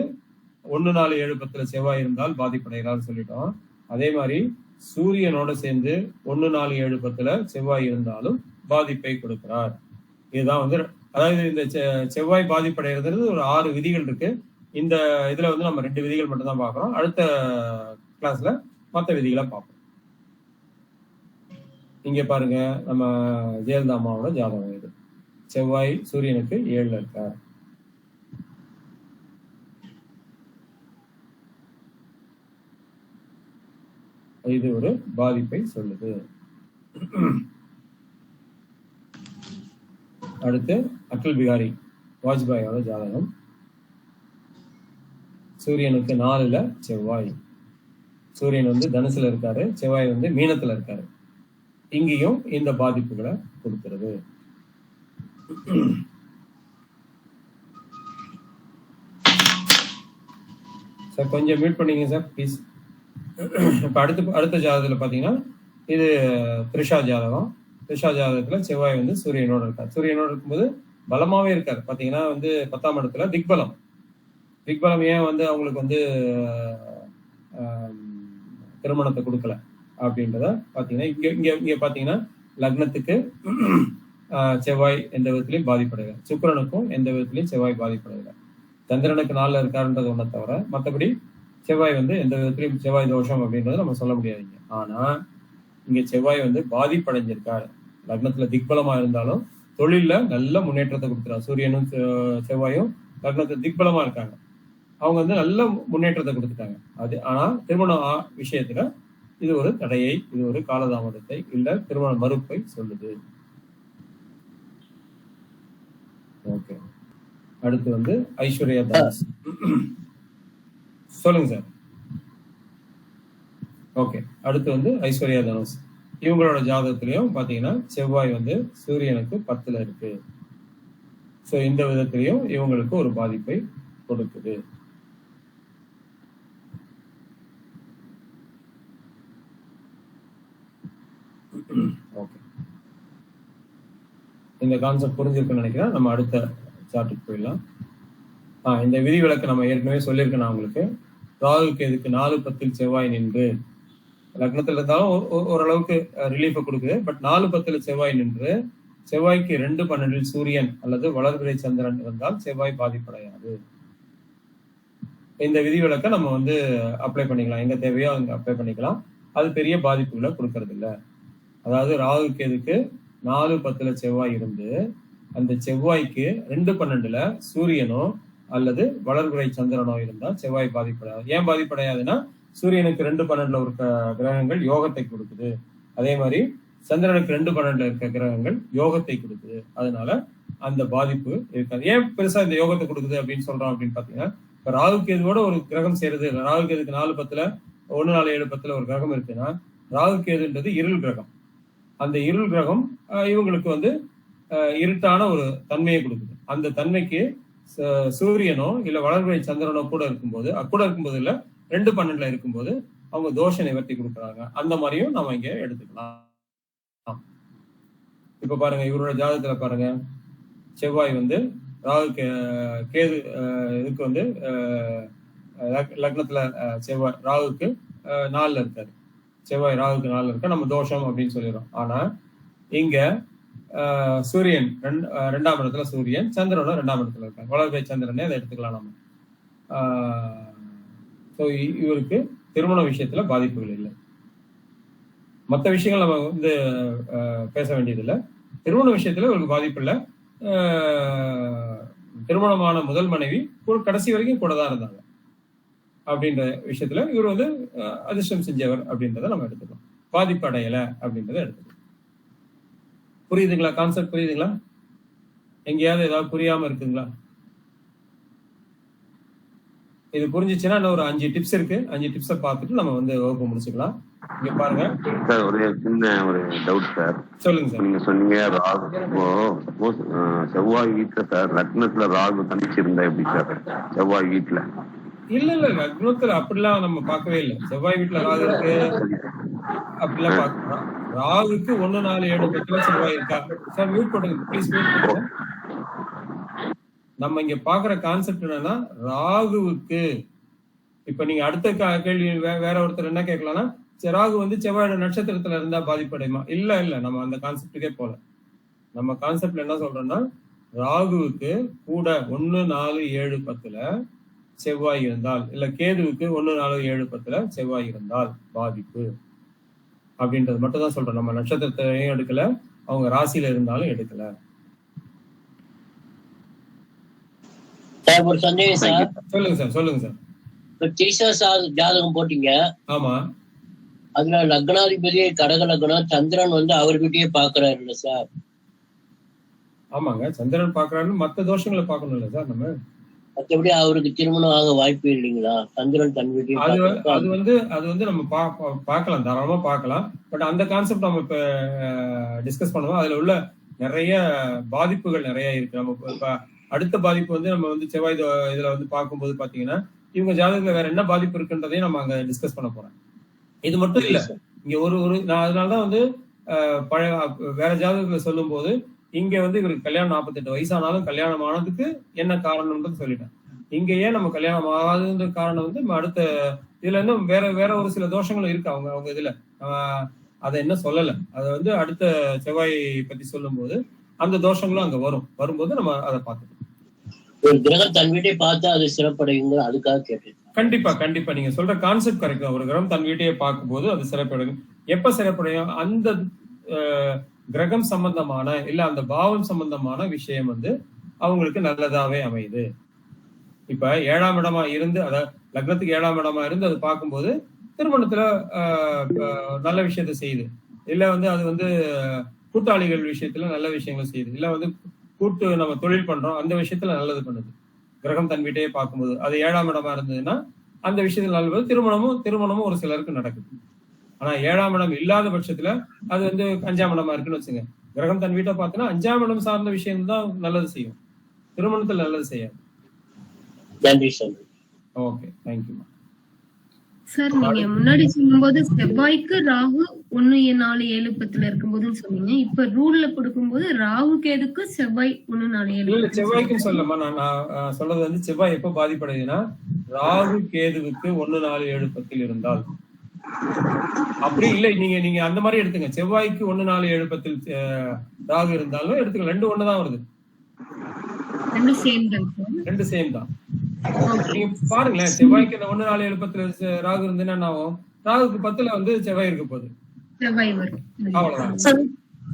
1, 4, 7, 10ல செவ்வாய் இருந்தால் பாதிப்படைகிறான்னு சொல்லிட்டோம். அதே மாதிரி சூரியனோட சேர்ந்து 1, 4, 7, 10ல செவ்வாய் இருந்தாலும் பாதிப்பை கொடுக்கிறார். இதுதான் வந்து, அதாவது இந்த செவ்வாய் பாதிப்படைகிறது ஒரு 6 விதிகள் இருக்கு. இந்த இதுல வந்து நம்ம 2 விதிகள் மட்டும் தான் பார்க்கிறோம். அடுத்த கிளாஸ்ல மற்ற விதிகளை பார்ப்போம். இங்க பாருங்க, நம்ம ஜெயலலிதா அம்மாவோட ஜாதகம் இது. செவ்வாய் சூரியனுக்கு 7ல இருக்கார். இது ஒரு பாதிப்பை சொல்லுது. அடுத்து அடல் பிகாரி வாஜ்பாயோட ஜாதகம். சூரியனுக்கு 4ல செவ்வாய். சூரியன் வந்து தனுசுல இருக்காரு, செவ்வாய் வந்து மீனத்துல இருக்காரு. இங்கேயும் இந்த பாதிப்புகளை கொடுக்கிறது. சார் கொஞ்சம் மியூட் பண்ணீங்க சார் ப்ளீஸ். இப்ப அடுத்த ஜாதகத்துல பாத்தீங்கன்னா, இது திரிஷா ஜாதகம். திரிஷா ஜாதகத்துல செவ்வாய் வந்து சூரியனோட இருக்காரு. சூரியனோட இருக்கும்போது பலமாவே இருக்காரு. பாத்தீங்கன்னா வந்து 10ஆம் இடத்துல திக்பலம். திக்பலம் ஏன் வந்து அவங்களுக்கு வந்து ஆஹ், திருமணத்தை கொடுக்கல அப்படின்றத பாத்தீங்கன்னா இங்க இங்க இங்க பாத்தீங்கன்னா லக்னத்துக்கு செவ்வாய் எந்த விதத்திலையும் பாதிப்படையல, சுக்கிரனுக்கும் எந்த விதத்திலையும் செவ்வாய் பாதிப்படையல. சந்திரனுக்கு 4ல இருக்காருன்றது ஒன்றை தவிர மற்றபடி செவ்வாய் வந்து எந்த விதத்திலையும் செவ்வாய் தோஷம் அப்படின்றத நம்ம சொல்ல முடியாதுங்க. ஆனா இங்க செவ்வாய் வந்து பாதிப்படைஞ்சிருக்காரு. லக்னத்துல திக்பலமா இருந்தாலும் தொழில்ல நல்ல முன்னேற்றத்தை கொடுக்குறாரு. சூரியனும் செவ்வாயும் லக்னத்துல திக்பலமா இருக்காங்க, அவங்க வந்து நல்ல முன்னேற்றத்தை கொடுத்துட்டாங்க. அது ஆனா திருமண விஷயத்துல இது ஒரு தடையை, இது ஒரு காலதாமதத்தை இல்ல திருமண மறுப்பை சொல்லுது. ஓகே, அடுத்து வந்து ஐஸ்வர்யா தாஸ். சொல்லுங்க சார். ஓகே, அடுத்து வந்து ஐஸ்வர்யா தனுஷ். இவங்களோட ஜாதகத்திலையும் பாத்தீங்கன்னா செவ்வாய் வந்து சூரியனுக்கு 10ல இருக்கு. சோ இந்த விதத்திலையும் இவங்களுக்கு ஒரு பாதிப்பை கொடுக்குது. ஓகே, இந்த கான்செப்ட் புரிஞ்சிருக்குன்னு நினைக்கிறேன். நம்ம அடுத்த சார்ட்டுக்கு போயிடலாம். இந்த விதிவிலக்கு நம்ம ஏற்கனவே சொல்லியிருக்கேன் நான் உங்களுக்கு. ராகுக்கு எதுக்கு 4-10 செவ்வாய் நின்று, லக்னத்துல இருந்தாலும் ஓரளவுக்கு ரிலீஃபை கொடுக்குது. பட் 4-10 செவ்வாய் நின்று செவ்வாய்க்கு 2-12 சூரியன் அல்லது வளர்பிறை சந்திரன் இருந்தால் செவ்வாய் பாதிப்படையாது. இந்த விதிவிலக்கை நம்ம வந்து அப்ளை பண்ணிக்கலாம், எங்க தேவையோ அங்க அப்ளை பண்ணிக்கலாம். அது பெரிய பாதிப்புகளை கொடுக்கறது இல்லை. அதாவது ராகுக்கு எதுக்கு 4-10 செவ்வாய் இருந்து அந்த செவ்வாய்க்கு 2-12 சூரியனோ அல்லது வளர்பிறை சந்திரனோ இருந்தால் செவ்வாய் பாதிப்படையாது. ஏன் பாதிப்படையாதுன்னா சூரியனுக்கு 2-12 ஒரு கிரகங்கள் யோகத்தை கொடுக்குது, அதே மாதிரி சந்திரனுக்கு 2-12 இருக்க கிரகங்கள் யோகத்தை கொடுக்குது. அதனால அந்த பாதிப்பு இருக்காது. ஏன் பெருசா இந்த யோகத்தை கொடுக்குது அப்படின்னு சொல்றோம் அப்படின்னு பாத்தீங்கன்னா, இப்ப ராகுக்கு எதுவோட ஒரு கிரகம் சேருது. ராகுக்கு எதுக்கு 4-10 1-4-7-10 ஒரு கிரகம் இருக்குன்னா ராகுக்கு எதுன்றது இருள் கிரகம். அந்த இருள் கிரகம் இவங்களுக்கு வந்து இருட்டான ஒரு தன்மையை கொடுக்குது. அந்த தன்மைக்கு சூரியனோ இல்ல வளர்பிறை சந்திரனோ கூட இருக்கும்போது இல்ல 2-12 இருக்கும்போது அவங்க தோஷ நிவர்த்தி கொடுக்குறாங்க. அந்த மாதிரியும் நம்ம இங்க எடுத்துக்கலாம். இப்ப பாருங்க, இவரோட ஜாதகத்துல பாருங்க, செவ்வாய் வந்து ராகு கேது இதுக்கு வந்து லக்னத்துல செவ்வாய் ராகுக்கு 4ல இருக்காரு. செவ்வாய் ராகுக்கு 4ல இருக்க நம்ம தோஷம் அப்படின்னு சொல்லிடுறோம். ஆனா இங்க சூரியன் 2ஆம் இடத்துல, சூரியன் சந்திரனோட 2ஆம் இடத்துல இருக்காங்க. வளர்பிறை சந்திரனே அதை எடுத்துக்கலாம் நம்ம. இவருக்கு திருமண விஷயத்துல பாதிப்புகள் இல்லை. மற்ற விஷயங்கள் நம்ம வந்து பேச வேண்டியதில்லை. திருமண விஷயத்துல இவருக்கு பாதிப்பு இல்லை. திருமணமான முதல் மனைவி கடைசி வரைக்கும் கூட தான் இருந்தாங்க அப்படின்ற விஷயத்துல இவர் வந்து அதிர்ஷ்டம் செஞ்சவர் அப்படின்றத நம்ம எடுத்துக்கலாம். பாதிப்பு அடையல அப்படின்றத எடுத்துக்கலாம். புரியுதுங்களா? கான்செப்ட் புரியுதுங்களா? எங்கேயாவது ஏதாவது புரியாம இருக்குங்களா? இது புரிஞ்சிச்சுன்னா இன்னும் ஒரு 5 டிப்ஸ் இருக்கு. 5 டிப்ஸை பார்த்துட்டு நம்ம வந்து வகுப்பு முடிச்சுக்கலாம். இங்க பாருங்க சார், ஒரு சின்ன ஒரு டவுட் சார். சொல்லுங்க சார். நீங்க சொன்னீங்க ராகு, சப்போஸ் செவ்வாய் வீட்டுல சார் லக்னத்துல ராகு தனிச்சிருந்தா எப்படி சார்? செவ்வாய் வீட்டுல இல்ல லக்னத்துல அப்படிலாம் நம்ம பார்க்கவே இல்லை. செவ்வாய் வீட்டுல ராகு இருக்கு அப்படிலாம் பார்க்கலாம். ராகுக்கு 1-4-7-10 செவ்வாய் இருக்கா சார்? மியூட் பண்ணுங்க ப்ளீஸ், மியூட் பண்ணுங்க. நம்ம இங்க பாக்குற கான்செப்ட் என்னன்னா, ராகுவுக்கு இப்ப நீங்க அடுத்த கேள்வி வேற ஒருத்தர் என்ன கேட்கலாம்னா, ராகு வந்து செவ்வாயோட நட்சத்திரத்துல இருந்தா பாதிப்படையுமா? இல்ல நம்ம அந்த கான்செப்டுக்கே போல. நம்ம கான்செப்ட்ல என்ன சொல்றோம்னா, ராகுவுக்கு கூட 1-4-7-10 செவ்வாய் இருந்தால், இல்ல கேதுவுக்கு 1-4-7-10 செவ்வாய் இருந்தால் பாதிப்பு அப்படின்றது மட்டும் தான் சொல்றோம். நம்ம நட்சத்திரத்தையும் எடுக்கல, அவங்க ராசியில இருந்தாலும் எடுக்கல. ஒரு சந்தேகம் சார். சொல்லுங்க சார். ஜாதகம் போட்டீங்க. ஆமா. அதுல லக்னாதிபதியே கடக லக்னம், சந்திரன் வந்து அவர்கிட்டயே பாக்குறாரு சார். ஆமாங்க, சந்திரன் பாக்குறாரு. மத்த தோஷங்களை பார்க்கணும் இல்ல சார் நம்ம. மற்றபடி அவருக்கு திருமணம் ஆக வாய்ப்பு இல்லைங்களா? சந்திரன் தன் வீட்டையே அது வந்து நம்ம பார்க்கலாம், தாராளமா பார்க்கலாம். பட் அந்த கான்செப்ட் நம்ம இப்ப டிஸ்கஸ் பண்ணுவோம். அதுல உள்ள நிறைய பாதிப்புகள் நிறைய இருக்கு. நம்ம இப்ப அடுத்த பாதிப்பு வந்து நம்ம வந்து செவ்வாய் இதுல வந்து பார்க்கும்போது பாத்தீங்கன்னா, இவங்க ஜாதகத்துல வேற என்ன பாதிப்பு இருக்குன்றதையும் நம்ம அங்க டிஸ்கஸ் பண்ண போறோம். இது மட்டும் இல்ல, இங்க ஒரு நான் அதனாலதான் வந்து பழைய வேற ஜாதகத்துல சொல்லும் போது இங்க வந்து இவருக்கு கல்யாணம் 48 வயசானாலும் கல்யாணம் ஆனதுக்கு என்ன காரணம்ன்றது சொல்லிட்டேன். இங்க ஏன் நம்ம கல்யாணம் ஆகாதுன்ற காரணம் வந்து நம்ம அடுத்த இதுல இன்னும் வேற ஒரு சில தோஷங்களும் இருக்கு அவங்க இதுல. அதை என்ன சொல்லல, அதை வந்து அடுத்த செவ்வாய் பத்தி சொல்லும் போது அந்த தோஷங்களும் அங்க வரும்போது நம்ம அதை பார்த்துக்கணும். ஒரு கிரகம் தன் வீட்டை பார்த்தா அது சிறப்படையுங்க, அதுக்காக கேட்டேன். கண்டிப்பா நீங்க சொல்ற கான்செப்ட் கரெக்ட் தான். ஒரு கிரகம் தன் வீட்டையே பார்க்கும்போது அது சிறப்படையும். எப்ப சிறப்படையும்? அந்த கிரகம் சம்பந்தமான இல்ல அந்த பாவம் சம்பந்தமான விஷயம் வந்து அவங்களுக்கு நல்லதாவே அமையுது. இப்ப 7ஆம் இடமா இருந்து, அதாவது லக்னத்துக்கு 7ஆம் இடமா இருந்து அது பார்க்கும்போது திருமணத்துல நல்ல விஷயத்த செய்யுது, இல்ல வந்து அது வந்து கூட்டாளிகள் விஷயத்துல நல்ல விஷயங்கள் செய்யுது, இல்ல வந்து கூட்டு நம்ம தொழில் பண்றோம் அந்த விஷயத்துல நல்லது பண்ணுது. கிரகம் தன் வீட்டையே பார்க்கும்போது அது 7ஆம் இடமா இருந்ததுன்னா அந்த விஷயத்துல நல்லது. திருமணமும் ஒரு சிலருக்கு நடக்குது. ஆனா 7ஆம் இடம் இல்லாத பட்சத்துல அது வந்து 5ஆம் இடமா இருக்குன்னு வச்சுங்க. கிரகம் தன் வீட்டை பார்த்தோன்னா 5ஆம் இடம் சார்ந்த விஷயம் தான் நல்லது செய்யும், திருமணத்துல நல்லது செய்யாது. நன்றி சார். Okay, thank you sir. நீங்க முன்னாடி சொல்லும்போது செவ்வாய்க்கு ராகு 1, 4, 7, 10 இருக்கும்போதுன்னு சொன்னீங்க. இப்ப ரூல்ல கொடுக்கும்போது ராகு கேதுக்கு செவ்வாய் 1, 4, 7. இல்ல, செவ்வாய்க்குன்னு சொல்லமா. நான் சொல்றது வந்து செவ்வாய் எப்ப பாதிப்படையுதுன்னா ராகு கேதுவுக்கு 1, 4, 7, 10 இருந்தால். அப்படி இல்லை, நீங்க அந்த மாதிரி எடுத்துங்க. செவ்வாய்க்கு 1, 4, 7, 10 ராகு இருந்தாலும் எடுத்துக்கலாம். 2 ஒண்ணுதான் வருது. 2 சேம் தான். நீங்க பாருங்களேன், செவ்வாய்க்கு 1, 4, 7, 10 ராகு இருந்துன்னா என்ன ஆகும்? ராகுக்கு 10ல வந்து செவ்வாய் இருக்க போகுது, செவ்வாய் வரும். அவ்வளவுதான்.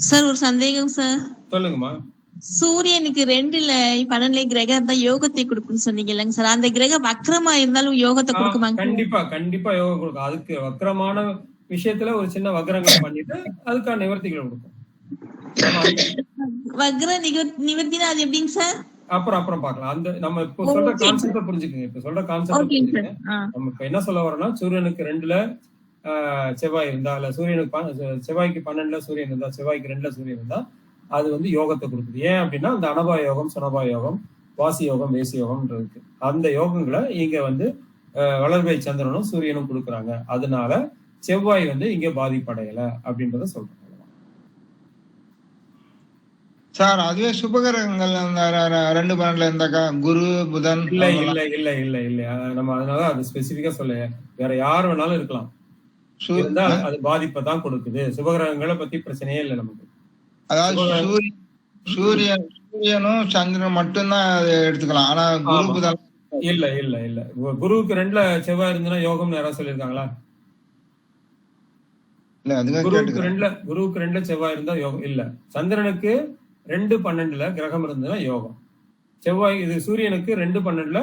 சார் ஒரு சந்தேகம் சார். சொல்லுங்கம்மா. சூரியனுக்கு 2ல 12 கிரகம் தான் யோகத்தை கொடுக்குன்னு சொன்னீங்க இல்லைங்க சார்? அந்த கிரகம் வக்ரமா இருந்தாலும் யோகத்தை கொடுக்குமாங்க? கண்டிப்பா யோகம் கொடுக்கும். அதுக்கு வக்ரமான விஷயத்துல ஒரு சின்ன வக்ரங்கள் பண்ணிட்டு அதுக்கான நிவர்த்திகளை கொடுக்கும். வக்ர நிவர்த்தினா அது எப்படிங்க சார்? அப்புறம் பார்க்கலாம். அந்த நம்ம இப்ப சொல்ற கான்செப்ட புரிஞ்சுக்கங்க. நம்ம இப்ப என்ன சொல்ல வரோம்னா, சூரியனுக்கு 2ல செவ்வாய் இருந்தா, இல்ல செவ்வாய்க்கு 12ல சூரியன் இருந்தா, செவ்வாய்க்கு 2ல சூரியன் இருந்தா அது வந்து யோகத்தை கொடுக்குது. ஏன் அப்படின்னா அந்த அனபா யோகம், சுனபா யோகம், வாசி யோகம், வேசி யோகம் இருக்கு. அந்த யோகங்களை இங்க வந்து வளர்வை சந்திரனும் சூரியனும் கொடுக்குறாங்க. அதனால செவ்வாய் வந்து இங்க பாதிப்படையல அப்படின்றத சொல்றாங்க. சார் அதுவே சுபகிரகங்கள் 2-12 இருந்தாக்கா குரு புதன் இல்ல நம்ம அதனால அது ஸ்பெசிபிக்கா சொல்ல, வேற யார் வேணாலும் இருக்கலாம், அது பாதிப்பை தான் கொடுக்குது. சுபகிரகங்களை பத்தி பிரச்சனையே இல்லை நமக்கு. அதாவது சூரியனும் சந்திரன் மட்டும்தான் எடுத்துக்கலாம். ஆனா குரு புதன் இல்ல. குருவுக்கு 2ல செவ்வாய் இருந்துன்னா யோகம்னு யாராவது சொல்லியிருக்காங்களா? குருவுக்கு 2ல செவ்வாய் இருந்தா யோகம் இல்ல. சந்திரனுக்கு 2, 12ல கிரகம் இருந்ததுன்னா யோகம். செவ்வாய் இது சூரியனுக்கு 2, 12ல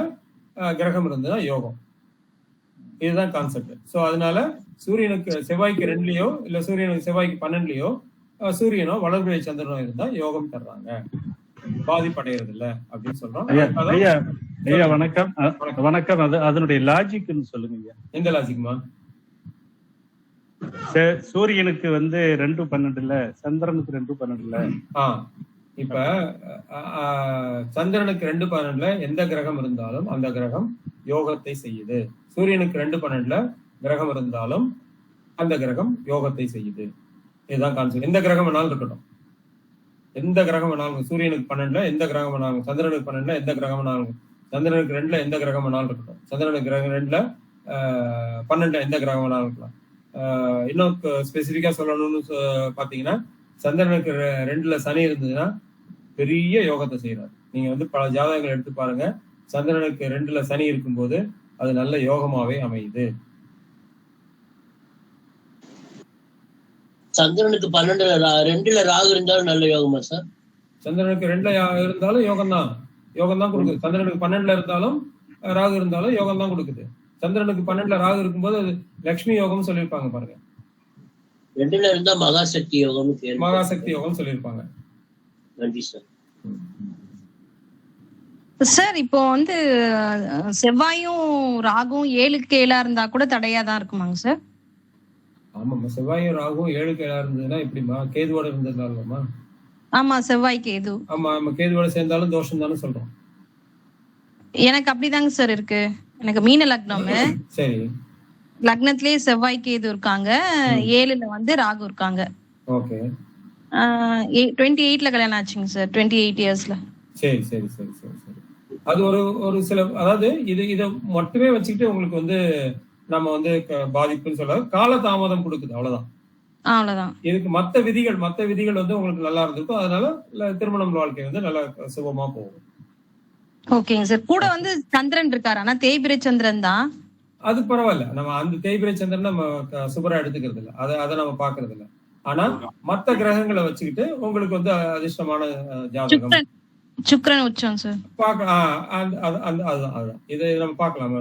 கிரகம் இருந்ததுன்னா யோகம். இதுதான் கான்செப்ட். சோ அதனால சூரியனுக்கு செவ்வாய்க்கு 2லயோ இல்ல சூரியனுக்கு செவ்வாய்க்கு 12லயோ சூரியனோ வளர்பிறை சந்திரனோ இருந்தா யோகம் தர்றாங்க, பாதிப்படைகிறது இல்ல அப்படின்னு சொல்றோம். ஐயா வணக்கம். அதனுடைய லாஜிக்னு சொல்லுங்க. எந்த லாஜிக்மா? சூரியனுக்கு வந்து 2, 12ல, சந்திரனுக்கு 2, 12ல. இப்ப சந்திரனுக்கு 2, 12ல எந்த கிரகம் இருந்தாலும் அந்த கிரகம் யோகத்தை செய்யுது. சூரியனுக்கு 2, 12ல கிரகம் இருந்தாலும் அந்த கிரகம் யோகத்தை செய்யுது. இதுதான் கான்செப்ட். எந்த கிரகம் வேணாலும் இருக்கட்டும், எந்த கிரகம் வேணாலும். சூரியனுக்கு 12ல எந்த கிரகம் வேணாலும், சந்திரனுக்கு 12ல எந்த கிரகம் வேணாலும், சந்திரனுக்கு 2ல எந்த கிரகம் வேணாலும் இருக்கட்டும், சந்திரனுக்கு 2ல 12ல எந்த கிரகம் வேணாலும் இருக்கலாம். இன்னும் ஸ்பெசிபிக்கா சொல்லணும்னு பாத்தீங்கன்னா, சந்திரனுக்கு 2ல சனி இருந்ததுன்னா பெரிய யோகத்தை செய்யறாரு. நீங்க வந்து பல ஜாதகங்கள் எடுத்து பாருங்க, சந்திரனுக்கு 2ல சனி இருக்கும்போது அது நல்ல யோகமாவே அமையுது. சந்திரனுக்கு 2ல ராகு இருந்தாலும் நல்ல யோகமா சார்? சந்திரனுக்கு 2ல இருந்தாலும் யோகம் தான் கொடுக்குது. சந்திரனுக்கு 12ல இருந்தாலும் ராகு இருந்தாலும் யோகம் தான் கொடுக்குது. சந்திரனுக்கு 12ல ராகு இருக்கும்போது அது லட்சுமி யோகம் சொல்லியிருப்பாங்க பாருங்க. 2ல இருந்தா மகாசக்தி யோகம் சொல்லியிருப்பாங்க. நன்றி சார். சார் இப்போ வந்து செவ்வாயும் ராகும் 7க்கு 7 இருந்தா கூட தடையாதான் இருக்குமாங்க சார்? ஆமாம்மா, செவ்வாயும் ராகும் 7க்கு 7 இருந்ததுன்னா எப்படிமா? கேதுவோட இருந்ததுனாலமா? ஆமா, செவ்வாய் கேது. ஆமா, கேதுவோட சேர்ந்தாலும் தோஷம் தானே சொல்றோம். எனக்கு அப்படிதாங்க சார் இருக்கு. எனக்கு மீன லக்னம். சரி. லக்னத்திலேயே செவ்வாய் கேது இருக்காங்க, 7ல வந்து ராகு இருக்காங்க. ஓகே. 28ல கல்யாணம் ஆச்சுங்க சார், 28 இயர்ஸ்ல. சரி. அது ஒரு சில, அதாவது இதை மட்டுமே வச்சுக்கிட்டு உங்களுக்கு வந்து நம்ம வந்து பாதிப்புன்னு சொல்ல காலதாமதம் கொடுக்குது, அவ்வளவுதான். அவ்வளவுதான். இதுக்கு மத்த விதிகள் வந்து உங்களுக்கு நல்லா இருந்திருக்கும். அதனால திருமணம் வாழ்க்கை வந்து நல்லா சுபமா போகும். ஓகேங்க சார். கூட வந்து சந்திரன் இருக்காரு, ஆனா தேய்பிரை சந்திரன் தான். அது பரவாயில்ல, நம்ம அந்த தேய்பிரை சந்திரன் நம்ம சுபரா எடுத்துக்கிறது இல்லை, அதை நம்ம பாக்குறது இல்லை. ஆனா மத்த கிரகங்களை வச்சுக்கிட்டு உங்களுக்கு வந்து அதிர்ஷ்டமான ஜாதகம் சுக்கிரன் உச்சம் சார் அதுதான் இதை நம்ம பார்க்கலாம்.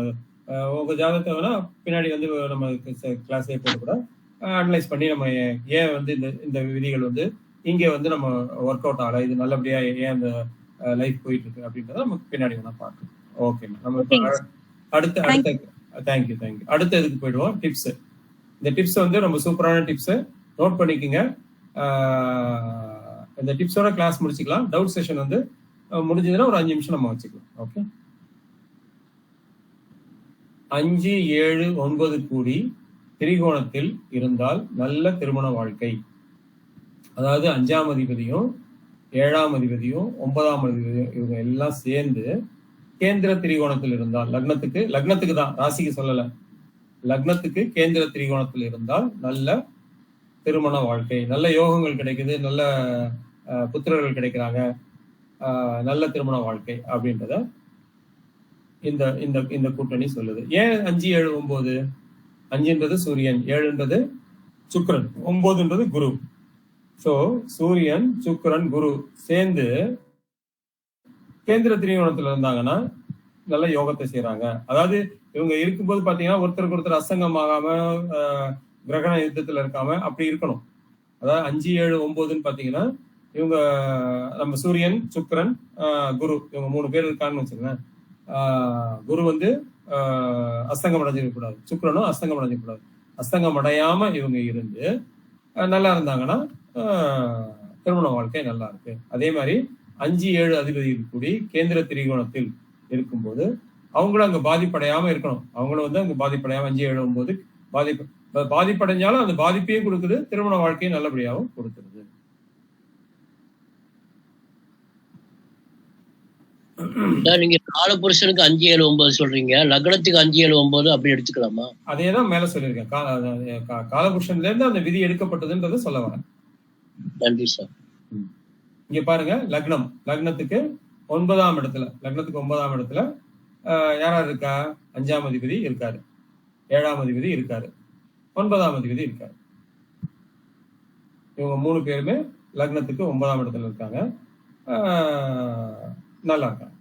உங்க ஜாதகத்தை வேணா பின்னாடி வந்து நம்ம கிளாஸ்லயே போட்டு கூட அனலைஸ் பண்ணி நம்ம ஏன் வந்து இந்த விதிகள் வந்து இங்க வந்து நம்ம ஒர்க் அவுட் ஆகல, இது நல்லபடியா ஏன் அந்த லைஃப் போயிட்டு இருக்கு அப்படின்றத நம்ம பின்னாடி வேணா பார்க்கலாம். ஓகே, நம்ம அடுத்த தேங்க்யூ. அடுத்த இதுக்கு போயிடுவோம். டிப்ஸ். இந்த டிப்ஸ் வந்து ரொம்ப சூப்பரான டிப்ஸ், நோட் பண்ணிக்கோங்க. இந்த டிப்ஸோட கிளாஸ் முடிச்சுக்கலாம். டவுட் செஷன் வந்து முடிஞ்சதுன்னா ஒரு 5 நிமிஷம் நம்ம வச்சுக்கலாம். ஓகே, 5, 7, 9 கூடி திரிகோணத்தில் இருந்தால் நல்ல திருமண வாழ்க்கை. அதாவது 5ஆம் அதிபதியும் 7ஆம் அதிபதியும் 9ஆம் அதிபதியும் இவங்க எல்லாம் சேர்ந்து கேந்திர திரிகோணத்தில் இருந்தால், லக்னத்துக்கு தான், ராசிக்கு சொல்லல, லக்னத்துக்கு கேந்திர திரிகோணத்தில் இருந்தால் நல்ல திருமண வாழ்க்கை, நல்ல யோகங்கள் கிடைக்குது, நல்ல புத்திரர்கள் கிடைக்கிறாங்க, நல்ல திருமண வாழ்க்கை அப்படின்றத இந்த இந்த இந்த கூட்டணி சொல்லுது. ஏன் 5, 7, 9? 5ன்றது சூரியன், 7ன்றது சுக்கிரன், 9ன்றது குரு. சோ சூரியன், சுக்கிரன், குரு சேர்ந்து கேந்திர திரிகோணத்துல இருந்தாங்கன்னா நல்ல யோகத்தை செய்யறாங்க. அதாவது இவங்க இருக்கும்போது பாத்தீங்கன்னா ஒருத்தருக்கு ஒருத்தர் அசங்கமாகாம கிரகண யுத்தத்துல இருக்காம அப்படி இருக்கணும். அதாவது 5, 7, 9ன்னு பாத்தீங்கன்னா இவங்க நம்ம சூரியன், சுக்கிரன், குரு, இவங்க 3 பேர் இருக்காங்கன்னு வச்சுக்கோங்க. குரு வந்து அஸ்தங்கம் அடைஞ்சிருக்க கூடாது, சுக்கிரனும் அஸ்தங்கம் அடைஞ்சிருக்க கூடாது. அஸ்தங்கம் அடையாம இவங்க இருந்து நல்லா இருந்தாங்கன்னா திருமண வாழ்க்கை நல்லா இருக்கு. அதே மாதிரி 5, 7 அதிபதிகள் கூடி கேந்திர திரிகோணத்தில் இருக்கும்போது அவங்களும் அங்க பாதிப்படையாம இருக்கணும். அவங்களும் வந்து அங்க பாதிப்படையாம 5, 7, 9 பாதிப்படைஞ்சாலும் அந்த பாதிப்பையும் கொடுக்குது, திருமண வாழ்க்கையும் நல்லபடியாகவும் கொடுத்துருது. நீங்க காலபுருஷனுக்கு 5, 7, 9 சொல்றீங்க, லக்னத்துக்கு 5, 7, 9 அப்படி எடுத்துக்கலாமா? அதேதான் மேல சொல்லியிருக்கேன். காலபுருஷன்ல இருந்து அந்த விதி எடுக்கப்பட்டதுன்றத சொல்ல வரேன். நன்றி சார். இங்க பாருங்க, லக்னத்துக்கு 9ஆம் இடத்துல யாரா இருக்கா? 5ஆம் அதிபதி இருக்காரு, 7ஆம் அதிபதி இருக்காரு, 9ஆம் அதிபதி இருக்காரு. இவங்க 3 பேருமே லக்னத்துக்கு 9ஆம் இடத்துல இருக்காங்க, நல்லா இருக்காங்க.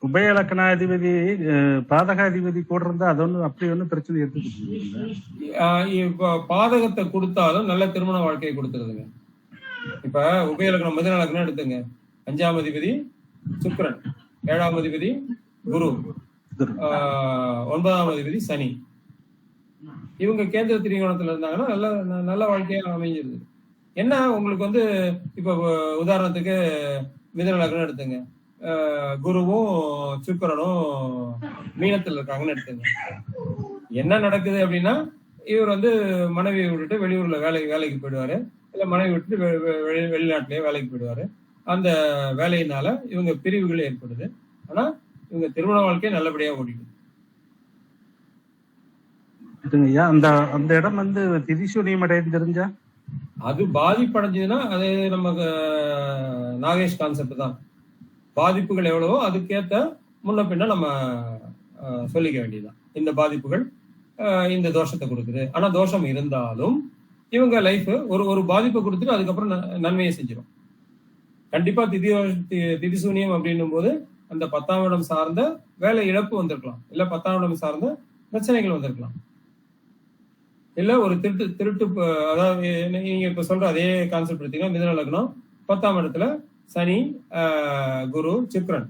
உபயலக்கணாதிபதி பாதகாதிபதி கூட இருந்தா அது ஒண்ணு அப்படி ஒன்னும் பிரச்சனை இப்ப பாதகத்தை கொடுத்தாலும் நல்ல திருமண வாழ்க்கையை கொடுத்துருதுங்க. இப்ப உபயலக்கணம் மிதுன லக்னம் எடுத்துங்க. 5ஆம் அதிபதி சுக்கிரன், 7ஆம் அதிபதி குரு, 9ஆம் அதிபதி சனி. இவங்க கேந்திர திரிகோணத்துல இருந்தாங்கன்னா நல்ல வாழ்க்கையா அமைஞ்சிருது. என்ன உங்களுக்கு வந்து இப்ப உதாரணத்துக்கு மிதுன லக்னம் எடுத்துங்க, குருவும் சுக்கிரனும் மீனத்துல இருக்காங்கன்னு எடுத்துங்க. என்ன நடக்குது அப்படின்னா, இவர் வந்து மனைவியை விட்டுட்டு வெளியூர்ல வேலைக்கு போயிடுவாரு, இல்ல மனைவி விட்டுட்டு வெளிநாட்டிலேயே வேலைக்கு போயிடுவாரு. அந்த வேலையினால இவங்க பிரிவுகள் ஏற்படுது. ஆனா இவங்க திருமண வாழ்க்கையை நல்லபடியா ஓடிடுது. அந்த இடம் வந்து திரிசூனியம் அடைஞ்சிருந்தா அது பாதிப்படைஞ்சதுன்னா அது நமக்கு நாகேஷ் கான்செப்ட் தான். பாதிப்புகள் எவ்வளவோ அதுக்கேற்ற முன்ன பின்ன நம்ம சொல்லிக்க வேண்டியதுதான். இந்த பாதிப்புகள் இந்த தோஷத்தை கொடுக்குது. ஆனா தோஷம் இருந்தாலும் இவங்க லைஃப் ஒரு பாதிப்பை கொடுத்துட்டு அதுக்கப்புறம் நன்மையை செஞ்சிடும். கண்டிப்பா திதிசூனியம் அப்படின்னும் போது அந்த 10ஆம் இடம் சார்ந்த வேலை இழப்பு வந்திருக்கலாம், இல்ல 10ஆம் இடம் சார்ந்த பிரச்சனைகள் வந்திருக்கலாம், இல்ல ஒரு திருட்டு அதாவது நீங்க இப்ப சொல்ற அதே கான்செப்ட் எடுத்தீங்கன்னா மிதுன லக்னம் 10ஆம் இடத்துல சனி, குரு, சுக்கிரன்.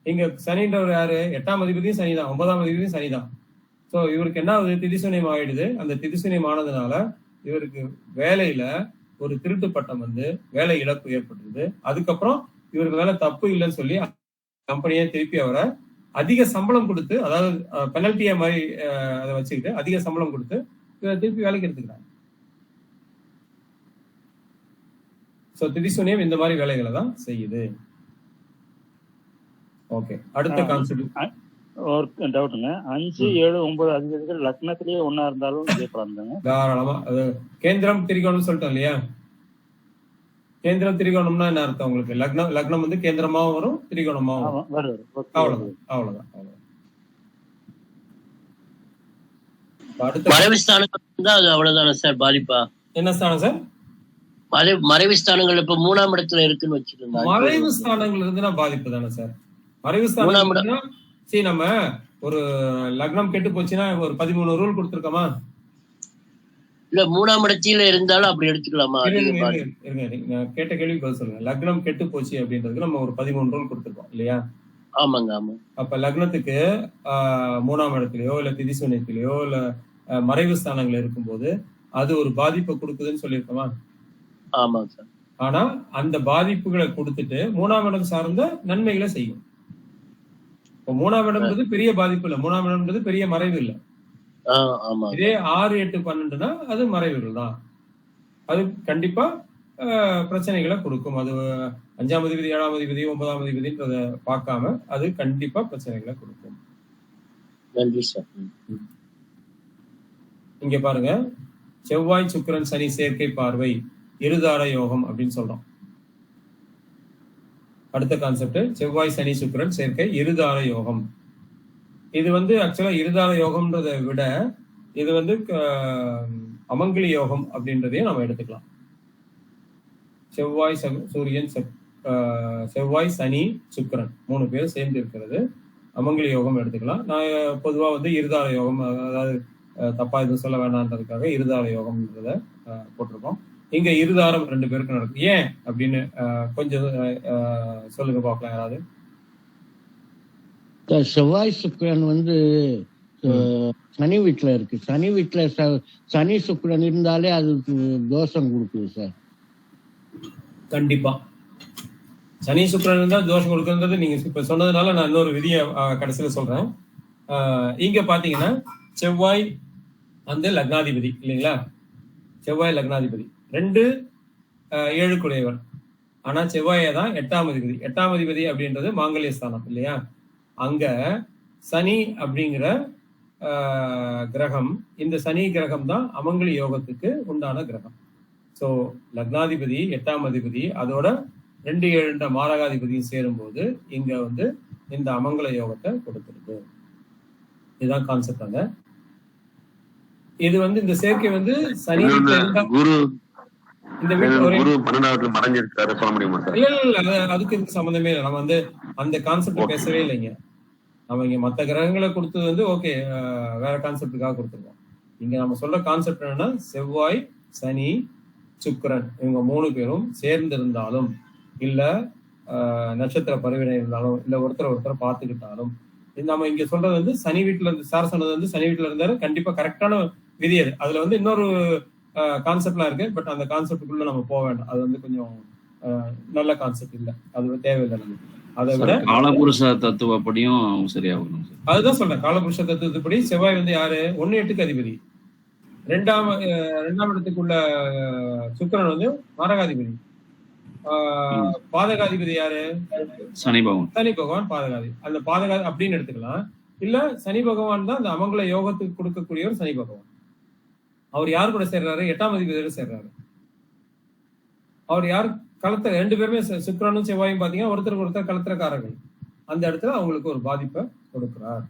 இங்க சனின்றவர் யாரு? 8ஆம் அதிபதியும் சனிதான், 9ஆம் அதிபதியும் சனிதான். சோ இவருக்கு என்ன ஆகுது? திதிசூனியம் ஆயிடுது. அந்த திதிசூனியம் ஆனதுனால இவருக்கு வேலையில ஒரு திருட்டு பட்டம் வந்து வேலை இழப்பு ஏற்பட்டுருது. அதுக்கப்புறம் இவருக்கு மேல தப்பு இல்லைன்னு சொல்லி கம்பெனியே திருப்பி அவரை அதிக சம்பளம் கொடுத்து, அதாவது பெனல்ட்டியா மாதிரி அதை வச்சுக்கிட்டு அதிக சம்பளம் கொடுத்து திருப்பி வேலைக்கு எடுத்துக்கிறாங்க. சோ திதிசூன்யம் இந்த மாதிரி வேலைகளை தான் செய்யுது. ஓகே, அடுத்த கான்செப்ட். ஒரு டவுட்டுங்க, 5, 7, 9 அதிபதிகள் லக்னத்திலேயே ஒன்னா இருந்தாலும் கேட்கலாம்தாங்க? தாராளமா. அது கேந்திரம் திரிகோணம் சொல்லிட்டோம் இல்லையா? கேந்திரம் திரிகோணம்னா என்ன அர்த்தம் உங்களுக்கு? லக்னம் வந்து கேந்திரமாவும் வரும், திரிகோணமாவும் வரும். அவ்வளவுதான். மறைவு ஸ்தானங்கள் இருந்தா அது அவ்வளவுதானே சார் பாதிப்பா? என்ன ஸ்தானம் சார்? மறைவு ஸ்தானங்கள் இப்ப 3ஆம் இடத்துல இருக்குன்னு வச்சுக்கோங்க. மறைவு ஸ்தானங்கள் இருந்துன்னா பாதிப்பு தானே சார்? மறைவு ஸ்தானம் சரி, நம்ம ஒரு லக்னம் கெட்டு போச்சுன்னா ஒரு 13 ரூல் கொடுத்துருக்கோமா? இல்ல 3ஆம் இடத்தில இருந்தாலும் அப்படி எடுத்துக்கலாமா? கேட்ட கேள்வி பதில் சொல்லுங்க. லக்னம் கெட்டு போச்சு அப்படின்றதுக்கு நம்ம ஒரு 13 ரூல் கொடுத்துருக்கோம் இல்லையா? ஆமாங்க, ஆமா. அப்ப லக்னத்துக்கு 3ஆம் இடத்துலயோ இல்ல திதிசூன்யத்திலயோ இல்ல மறைவு ஸ்தானங்கள் இருக்கும்போது அது ஒரு பாதிப்பை கொடுக்குதுன்னு சொல்லியிருக்கோமா? ஆமாங்க சார். ஆனா அந்த பாதிப்புகளை கொடுத்துட்டு 3ஆம் இடம் சார்ந்த நன்மைகளை செய்யும். இப்போ 3ஆம் இடம்ன்றது பெரிய பாதிப்பு இல்ல, 3ஆம் இடம்ன்றது பெரிய மறைவு இல்ல. இதே 6, 8, 12னா அது மறைவுகள் தான். அது கண்டிப்பா பிரச்சனைகளை கொடுக்கும். அது 5ஆம் அதிபதி, 7ஆம் அதிபதி, 9ஆம் அதிபதின்றத பார்க்காம அது கண்டிப்பா பிரச்சனைகளை கொடுக்கும். நன்றி சார். இங்க பாருங்க, செவ்வாய் சுக்கிரன் சனி சேர்க்கை பார்வை இருதார யோகம் அப்படின்னு சொல்றோம். அடுத்த கான்செப்ட் செவ்வாய் சனி சுக்கிரன் சேர்க்கை இருதார யோகம். இது வந்து ஆக்சுவலா இருதார யோகம்ன்றதை விட இது வந்து அமங்கலி யோகம் அப்படின்றதையும் நம்ம எடுத்துக்கலாம். செவ்வாய் சூரியன் செவ்வாய் சனி சுக்கிரன் 3 பேர் சேர்ந்து இருக்கிறது அமங்கலி யோகம் எடுத்துக்கலாம். நான் பொதுவா வந்து இருதார யோகம், அதாவது தப்பா எதுவும் சொல்ல வேண்டான்றதுக்காக இருதார யோகம்ன்றத போட்டிருக்கோம். இங்க இருதாரம் 2 பேருக்கு நடக்கும். ஏன் அப்படின்னு கொஞ்சம் சொல்லுங்க பார்க்கலாம் யாராவது. செவ்வாய் சுக்கிரன் வந்து சனி வீட்டுல இருக்கு. சனி வீட்டுல சனி சுக்கிரன் இருந்தாலே அது தோஷம் கொடுக்குது சார். கண்டிப்பா சனி சுக்கிரன் இருந்தா தோஷம் கொடுக்குறது நீங்க இப்ப சொன்னதுனால நான் இன்னொரு விதியை கடைசியில சொல்றேன். இங்க பாத்தீங்கன்னா செவ்வாய் வந்து லக்னாதிபதி இல்லைங்களா? செவ்வாய் லக்னாதிபதி 2 7 ஆனா செவ்வாயை தான் 8ஆம் அதிபதி. 8ஆம் அதிபதி அப்படின்றது மாங்கல்ய ஸ்தானம் இல்லையா? அங்க சனி அப்படிங்கிற கிரகம், இந்த சனி கிரகம் தான் அமங்கலி யோகத்துக்கு உண்டான கிரகம். சோ லக்னாதிபதி 8ஆம் அதிபதி அதோட 2, 7 மாரகாதிபதியும் சேரும்போது இங்க வந்து இந்த அமங்கல யோகத்தை கொடுத்துருக்கு. இதுதான் கான்செப்ட். அங்க இது வந்து இந்த சேர்க்கை வந்து சனி குரு இந்த குரு 12வது மறைஞ்சிருக்காரு சொல்ல முடியுமா சார்? இல்ல அதுக்கு இதுக்கு சம்பந்தமே இல்லை. நம்ம வந்து அந்த கான்செப்ட் பேசவே இல்லைங்க. நம்ம இங்க மற்ற கிரகங்களை கொடுத்தது வந்து ஓகே, வேற கான்செப்டுக்காக கொடுத்துருக்கோம். இங்க நம்ம சொல்ற கான்செப்ட் என்னன்னா செவ்வாய் சனி சுக்கிரன் இவங்க 3 பேரும் சேர்ந்து இருந்தாலும் இல்ல நட்சத்திர பரிவினை இருந்தாலும் இல்ல ஒருத்தரை பார்த்துக்கிட்டாலும் நம்ம இங்க சொல்றது வந்து சனி வீட்டுல இருந்து சார் சொன்னது வந்து சனி வீட்டுல இருந்தாரு கண்டிப்பா கரெக்டான விதி. அது அதுல வந்து இன்னொரு கான்செப்ட்லாம் இருக்கு. பட் அந்த கான்செப்டுக்குள்ள நம்ம போக வேண்டாம். அது வந்து கொஞ்சம் நல்ல கான்செப்ட் இல்ல, அது தேவையில்லை நமக்கு. அதை விட காலபுருஷ தத்துவப்படியும் சரியாகணும். அதுதான் சொல்றேன். காலபுருஷ தத்துவத்துப்படி செவ்வாய் வந்து யாரு? 1, 8க்கு அதிபதி. 2ஆம் இடத்துக்குள்ள சுக்கிரன் வந்து மாரகாதிபதி. பாதகாதிபதி யாரு? சனி பகவான் பாதகாதிபதி. அந்த பாதகாதி அப்படின்னு எடுத்துக்கலாம். இல்ல சனி பகவான் தான் அந்த அமங்கல யோகத்துக்கு கொடுக்கக்கூடியவர் சனி பகவான். அவர் யார் கூட சேர்றாரு? 8ஆம் அதிபதியோட சேர்றாரு. அவர் யார்? களத்திர 2 பேருமே சுக்கிரனும் செவ்வாயும் பாத்தீங்கன்னா ஒருத்தருக்கு ஒருத்தர் களத்திரக்காரர்கள். அந்த இடத்துல அவங்களுக்கு ஒரு பாதிப்பை கொடுக்கிறார்.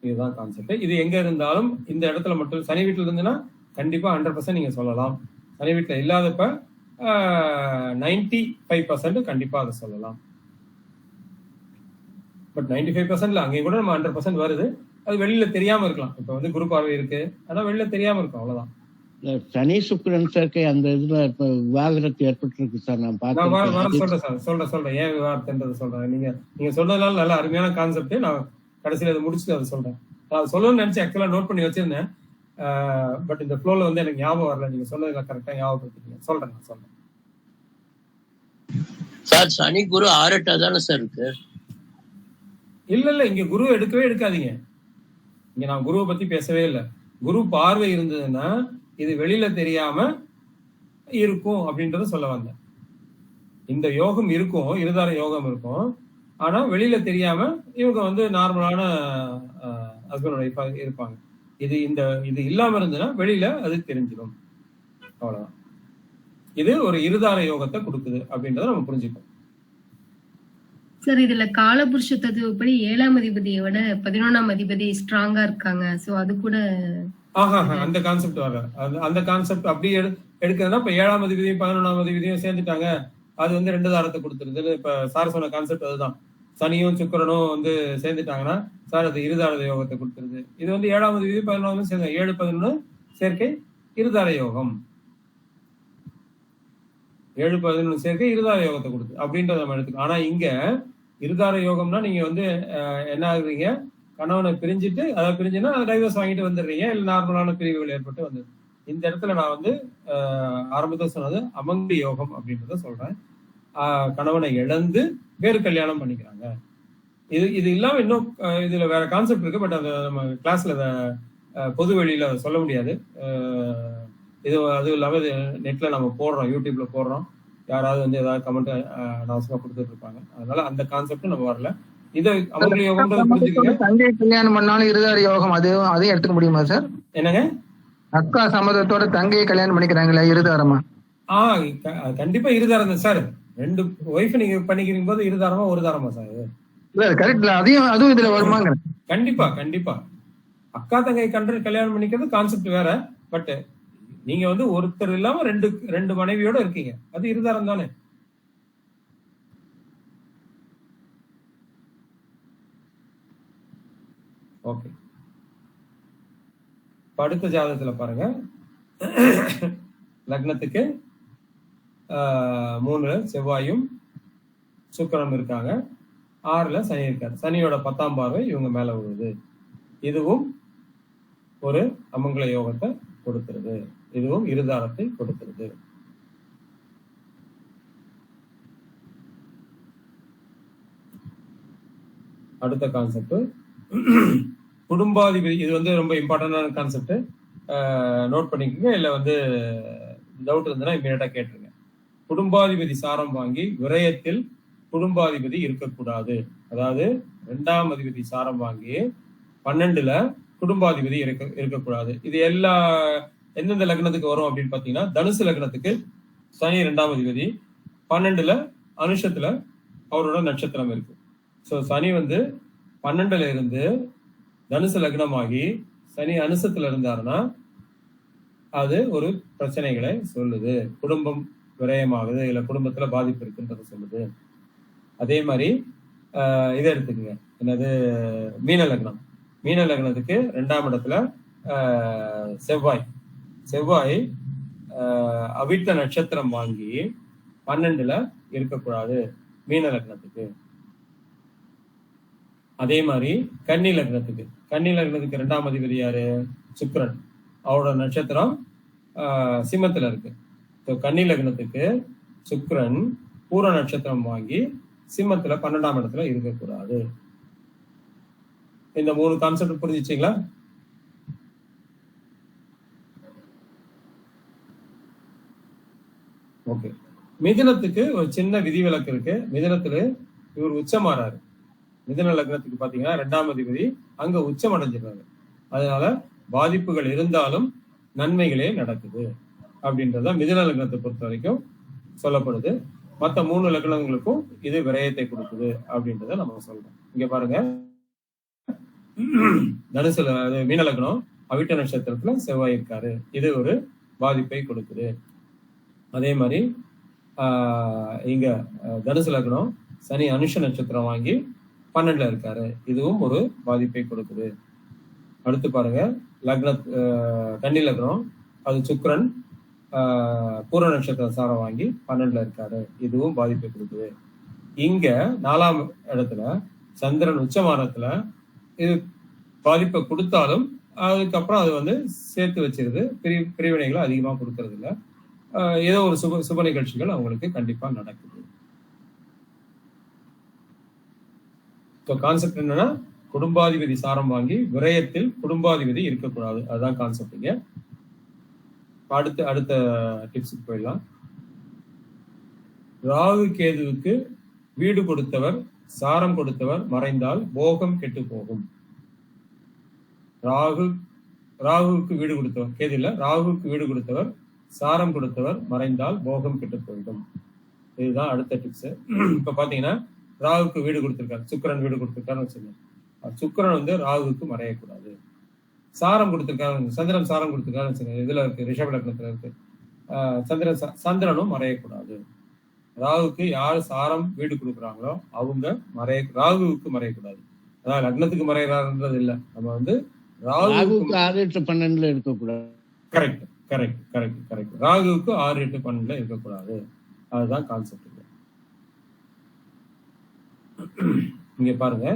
இதுதான் கான்செப்ட். இது எங்க இருந்தாலும் இந்த இடத்துல மட்டும் சனி வீட்டுல இருந்துன்னா கண்டிப்பா 100% நீங்க சொல்லலாம். சனி வீட்டுல இல்லாதப்ப 95% கண்டிப்பா அதை சொல்லலாம். பட் 95%ல அங்கேயும் கூட நம்ம 100% வருது. அது வெளியில தெரியாம இருக்கலாம். இப்ப வந்து குரு பார்வை இருக்கு, ஆனா வெளியில தெரியாம இருக்கும், அவ்வளவுதான். சனி சுக்கிரன் சேர்க்கை அந்த இதுல இப்ப விவாகரத்து ஏற்பட்டு சார். நான் சொல்றேன் ஏன் விவாகரத்துன்றது சொல்றேன். நீங்க சொன்னதுனால நல்ல அருமையான கான்செப்ட். நான் கடைசியில அதை முடிச்சுட்டு அதை சொல்றேன். நான் சொல்லணும்னு நினைச்சு ஆக்சுவலா நோட் பண்ணி வச்சிருந்தேன். பட் இந்த ஃப்ளோல வந்து எனக்கு ஞாபகம் வரல. நீங்க சொன்னதுல கரெக்டா ஞாபகப்படுத்திங்க. சொல்றேன் சார். சனி குரு 6-8 தானே சார் இருக்கு? இல்ல இங்க குரு எடுக்கவே எடுக்காதீங்க. இங்க நான் குருவை பத்தி பேசவே இல்லை. குரு பார்வை இருந்ததுன்னா இது வெளியில தெரியாம இருக்கும் அப்படின்றத சொல்ல வந்தேன். இந்த யோகம் இருக்கும், இருதார யோகம் இருக்கும். ஆனா வெளியில தெரியாம இவங்க வந்து நார்மலான ஹஸ்பண்ட் ஒய்ஃபா இருப்பாங்க. இது இல்லாம இருந்ததுன்னா வெளியில அது தெரிஞ்சிடும். அவ்வளவுதான். இது ஒரு இருதார யோகத்தை கொடுக்குது அப்படின்றத நம்ம புரிஞ்சுக்கணும். சார் இதுல காலபுருஷ தத்துவப்படி 7ஆம் அதிபதியை விட 11ஆம் அதிபதி ஸ்ட்ராங்கா இருக்காங்க. சோ அது கூட அந்த கான்செப்ட் வர அந்த கான்செப்ட் அப்படி எடுக்கிறதுனா இப்ப 7ஆம் அதிபதியும் 11ஆம் அதிபதியும் சேர்ந்துட்டாங்க, அது வந்து 2 தாரத்தை கொடுத்துருது. இப்ப சார் சொன்ன கான்செப்ட் அதுதான். சனியும் சுக்கிரனும் வந்து சேர்ந்துட்டாங்கன்னா சார் அது இருதார யோகத்தை கொடுத்துருது. இது வந்து 7ஆம் அதிபதி 11ஆம் சேர்ந்து 7, 11 சேர்க்கை இருதார யோகம். 7, 11 சேர்க்கை இருதார யோகத்தை கொடுத்து அப்படின்றத நம்ம எடுத்துக்கணும். ஆனா இங்க இருதார யோகம்னா நீங்க வந்து என்ன ஆகுறீங்க, கணவனை பிரிஞ்சுட்டு அதை பிரிஞ்சுன்னா டைவர்ஸ் வாங்கிட்டு வந்துடுறீங்க, இல்லை நார்மலான பிரிவுகள் ஏற்பட்டு வந்துடுது. இந்த இடத்துல நான் வந்து ஆரம்பத்தில் சொன்னது அமங்கலி யோகம் அப்படின்றத சொல்றேன். கணவனை இழந்து வேறு கல்யாணம் பண்ணிக்கிறாங்க. இது இல்லாம இன்னும் இதுல வேற கான்செப்ட் இருக்கு. பட் அதை நம்ம கிளாஸ்ல பொது வெளியில சொல்ல முடியாது. அதுவும் இல்லாம நெட்ல நம்ம போடுறோம், யூடியூப்ல போடுறோம். யாராவது வந்து ஏதாவது கமெண்ட் அவசரமா கொடுத்துட்டு இருப்பாங்க. அதனால அந்த கான்செப்ட் நம்ம வரல. இது அமங்கலி யோகம்ன்றது புரிஞ்சுக்கங்க. தங்கை கல்யாணம் பண்ணாலும் இருதார யோகம் அதையும் எடுத்துக்க முடியுமா சார்? என்னங்க? அக்கா சம்மதத்தோட தங்கையை கல்யாணம் பண்ணிக்கிறாங்களா இருதாரமா? கண்டிப்பா இருதாரம் தான் சார். 2 ஒய்ஃப் நீங்க பண்ணிக்கிறீங்க போது இருதாரமா ஒரு தாரமா சார்? கரெக்ட். அதுவும் இதுல வருமாங்க? கண்டிப்பா கண்டிப்பா. அக்கா தங்கை கல்யாணம் பண்ணிக்கிறது கான்செப்ட் வேற. பட் நீங்க வந்து ஒருத்தர் இல்லாம 2 மனைவியோட இருக்கீங்க, அது இருதாரம் தானே. ஓகே, அடுத்த ஜாதகத்துல பாருங்க. லக்னத்துக்கு 3 செவ்வாயும் சுக்கிரனும் இருக்காங்க, 6ல சனி இருக்காரு. சனியோட 10ஆம் பார்வை இவங்க மேல விழுது. இதுவும் ஒரு அமங்கல யோகத்தை கொடுக்கிறது, இதுவும் இருதாரத்தை கொடுக்கிறது. அடுத்த கான்செப்ட் குடும்பாதிபதி. இது வந்து ரொம்ப இம்பார்ட்டன்டான கான்செப்ட், நோட் பண்ணிக்கோங்க. இல்ல வந்து டவுட் இருந்ததுன்னா இமீடியட்டா கேட்டுருங்க. குடும்பாதிபதி சாரம் வாங்கி விரயத்தில் குடும்பாதிபதி இருக்கக்கூடாது. அதாவது 2ஆம் அதிபதி சாரம் வாங்கி 12ல குடும்பாதிபதி இருக்கக்கூடாது. இது எந்தெந்த லக்னத்துக்கு வரும் அப்படின்னு பாத்தீங்கன்னா, தனுசு லக்னத்துக்கு சனி 2ஆம் அதிபதி, 12ல அனுஷத்துல அவரோட நட்சத்திரம் இருக்கு. ஸோ சனி வந்து 12ல இருந்து தனுசு லக்னமாகி சனி அனுசத்துல இருந்தாருன்னா அது ஒரு பிரச்சனைகளை சொல்லுது, குடும்பம் விரயமாகுது, இல்ல குடும்பத்துல பாதிப்பு இருக்குன்றத சொல்லுது. அதே மாதிரி இதை எடுத்துக்கங்க, என்னது மீன லக்னம். மீன லக்னத்துக்கு 2ஆம் இடத்துல செவ்வாய் அவிட்ட நட்சத்திரம் வாங்கி 12ல இருக்கக்கூடாது மீன லக்னத்துக்கு. அதே மாதிரி கன்னி லக்னத்துக்கு 2ஆம் அதிபதி யாரு? சுக்கிரன். அவரோட நட்சத்திரம் சிம்மத்துல இருக்கு. கன்னி லக்னத்துக்கு சுக்கிரன் பூர நட்சத்திரம் வாங்கி சிம்மத்துல 12ஆம் இடத்துல இருக்கக்கூடாது. இந்த 3 கான்செப்ட் புரிஞ்சுச்சிங்களா? ஓகே. மிதுனத்துக்கு ஒரு சின்ன விதிவிலக்கு இருக்கு. மிதுனத்துல இவர் உச்சமாறாரு. மிதுன லக்னத்துக்கு பாத்தீங்கன்னா 2ஆம் அதிபதி அங்க உச்சம் அடைஞ்சிருக்காரு. அதனால பாதிப்புகள் இருந்தாலும் நன்மைகளே நடக்குது அப்படின்றத மிதுன லக்னத்தை பொறுத்த வரைக்கும் சொல்லப்படுது. மற்ற 3 லக்னங்களுக்கும் இது விரயத்தை கொடுக்குது அப்படின்றத நம்ம சொல்றோம். இங்க பாருங்க, தனுசுல மீன லக்னம் அவிட்ட நட்சத்திரத்துல செவ்வாய் இருக்காரு, இது ஒரு பாதிப்பை கொடுக்குது. அதே மாதிரி இங்க தனுசு லக்னம் சனி அனுஷ நட்சத்திரம் வாங்கி 12ல இருக்காரு, இதுவும் ஒரு பாதிப்பை கொடுக்குது. அடுத்து பாருங்க, கன்னி லக்னம் அது சுக்கிரன் பூர நட்சத்திர சாரம் வாங்கி 12ல இருக்காரு, இதுவும் பாதிப்பை கொடுக்குது. இங்க 4ஆம் இடத்துல சந்திரன் உச்சமானத்துல இது பாதிப்பை கொடுத்தாலும் அதுக்கப்புறம் அது வந்து சேர்த்து வச்சிருது, பிரிவினைகளை அதிகமா கொடுக்கறது இல்லை. ஏதோ ஒரு சுப நிகழ்ச்சிகள் அவங்களுக்கு கண்டிப்பா நடக்குது. கான்செப்ட் என்னன்னா, குடும்பாதிபதி சாரம் வாங்கி விரயத்தில் குடும்பாதிபதி இருக்கக்கூடாது, அதுதான் கான்செப்ட். இங்க அடுத்த டிப்ஸுக்கு போயிடலாம். ராகு கேதுவுக்கு வீடு கொடுத்தவர் சாரம் கொடுத்தவர் மறைந்தால் போகம் கெட்டு போகும். ராகுவுக்கு வீடு கொடுத்தவர், கேது இல்ல, ராகுவுக்கு வீடு கொடுத்தவர் சாரம் கொடுத்தவர் மறைந்தால் போகம் கெட்டு போயிடும். இதுதான் அடுத்த டிப்ஸ். இப்ப பாத்தீங்கன்னா ராகுக்கு வீடு கொடுத்திருக்காரு, சுக்கிரன் வீடு கொடுத்திருக்காருன்னு வச்சுக்கோங்க. சுக்கிரன் வந்து ராகுவுக்கு மறையக்கூடாது. சாரம் கொடுத்திருக்காரு, சந்திரன் சாரம் கொடுத்திருக்காருன்னு வச்சுக்கோங்க. இதுல இருக்கு, ரிஷப லக்னத்துல இருக்கு. சந்திரனும் மறையக்கூடாது. ராகுக்கு யாரு சாரம் வீடு கொடுக்குறாங்களோ அவங்க ராகுவுக்கு மறையக்கூடாது. அதாவது லக்னத்துக்கு மறையறாருன்றது இல்ல, நம்ம வந்து ராகுவுக்கு 6, 8, 12 இருக்கக்கூடாது. Correct correct correct correct. ராகுவுக்கு 6, 8, 12 இருக்கக்கூடாது. அதுதான் கான்செப்ட். இங்க பாருங்க,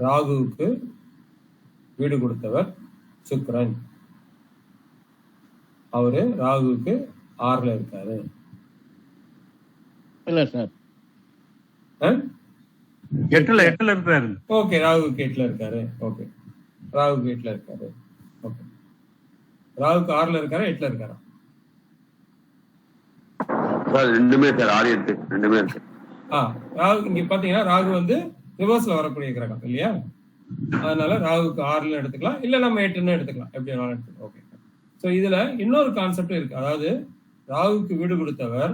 ராகுவுக்கு வீடு கொடுத்தவர் சுக்கிரன். அவரு ராகுவுக்கு 6ல இருக்காரு. இல்ல சார், 8ல இருக்காரு. ஓகே, ராகுவுக்கு 8ல இருக்காரு. ஓகே, ராகுவுக்கு 8ல இருக்காரு. ஓகே, ராகுவுக்கு 6ல இருக்காரா 8ல இருக்காரா? ரெண்டுமே சார், 6, 8 ரெண்டுமே இருக்கு. ராகு இங்க பாத்தீங்கன்னா ராகு வந்து ரிவர்ஸ்ல வரக்கூடிய கிரகம் இல்லையா? அதனால ராகுக்கு 6ல எடுத்துக்கலாம், இல்ல நம்ம 8ன்னு எடுத்துக்கலாம், எப்படி வேணாலும் எடுத்துக்கலாம். ஓகே. ஸோ இதுல இன்னொரு கான்செப்ட் இருக்கு. அதாவது ராகுக்கு வீடு கொடுத்தவர்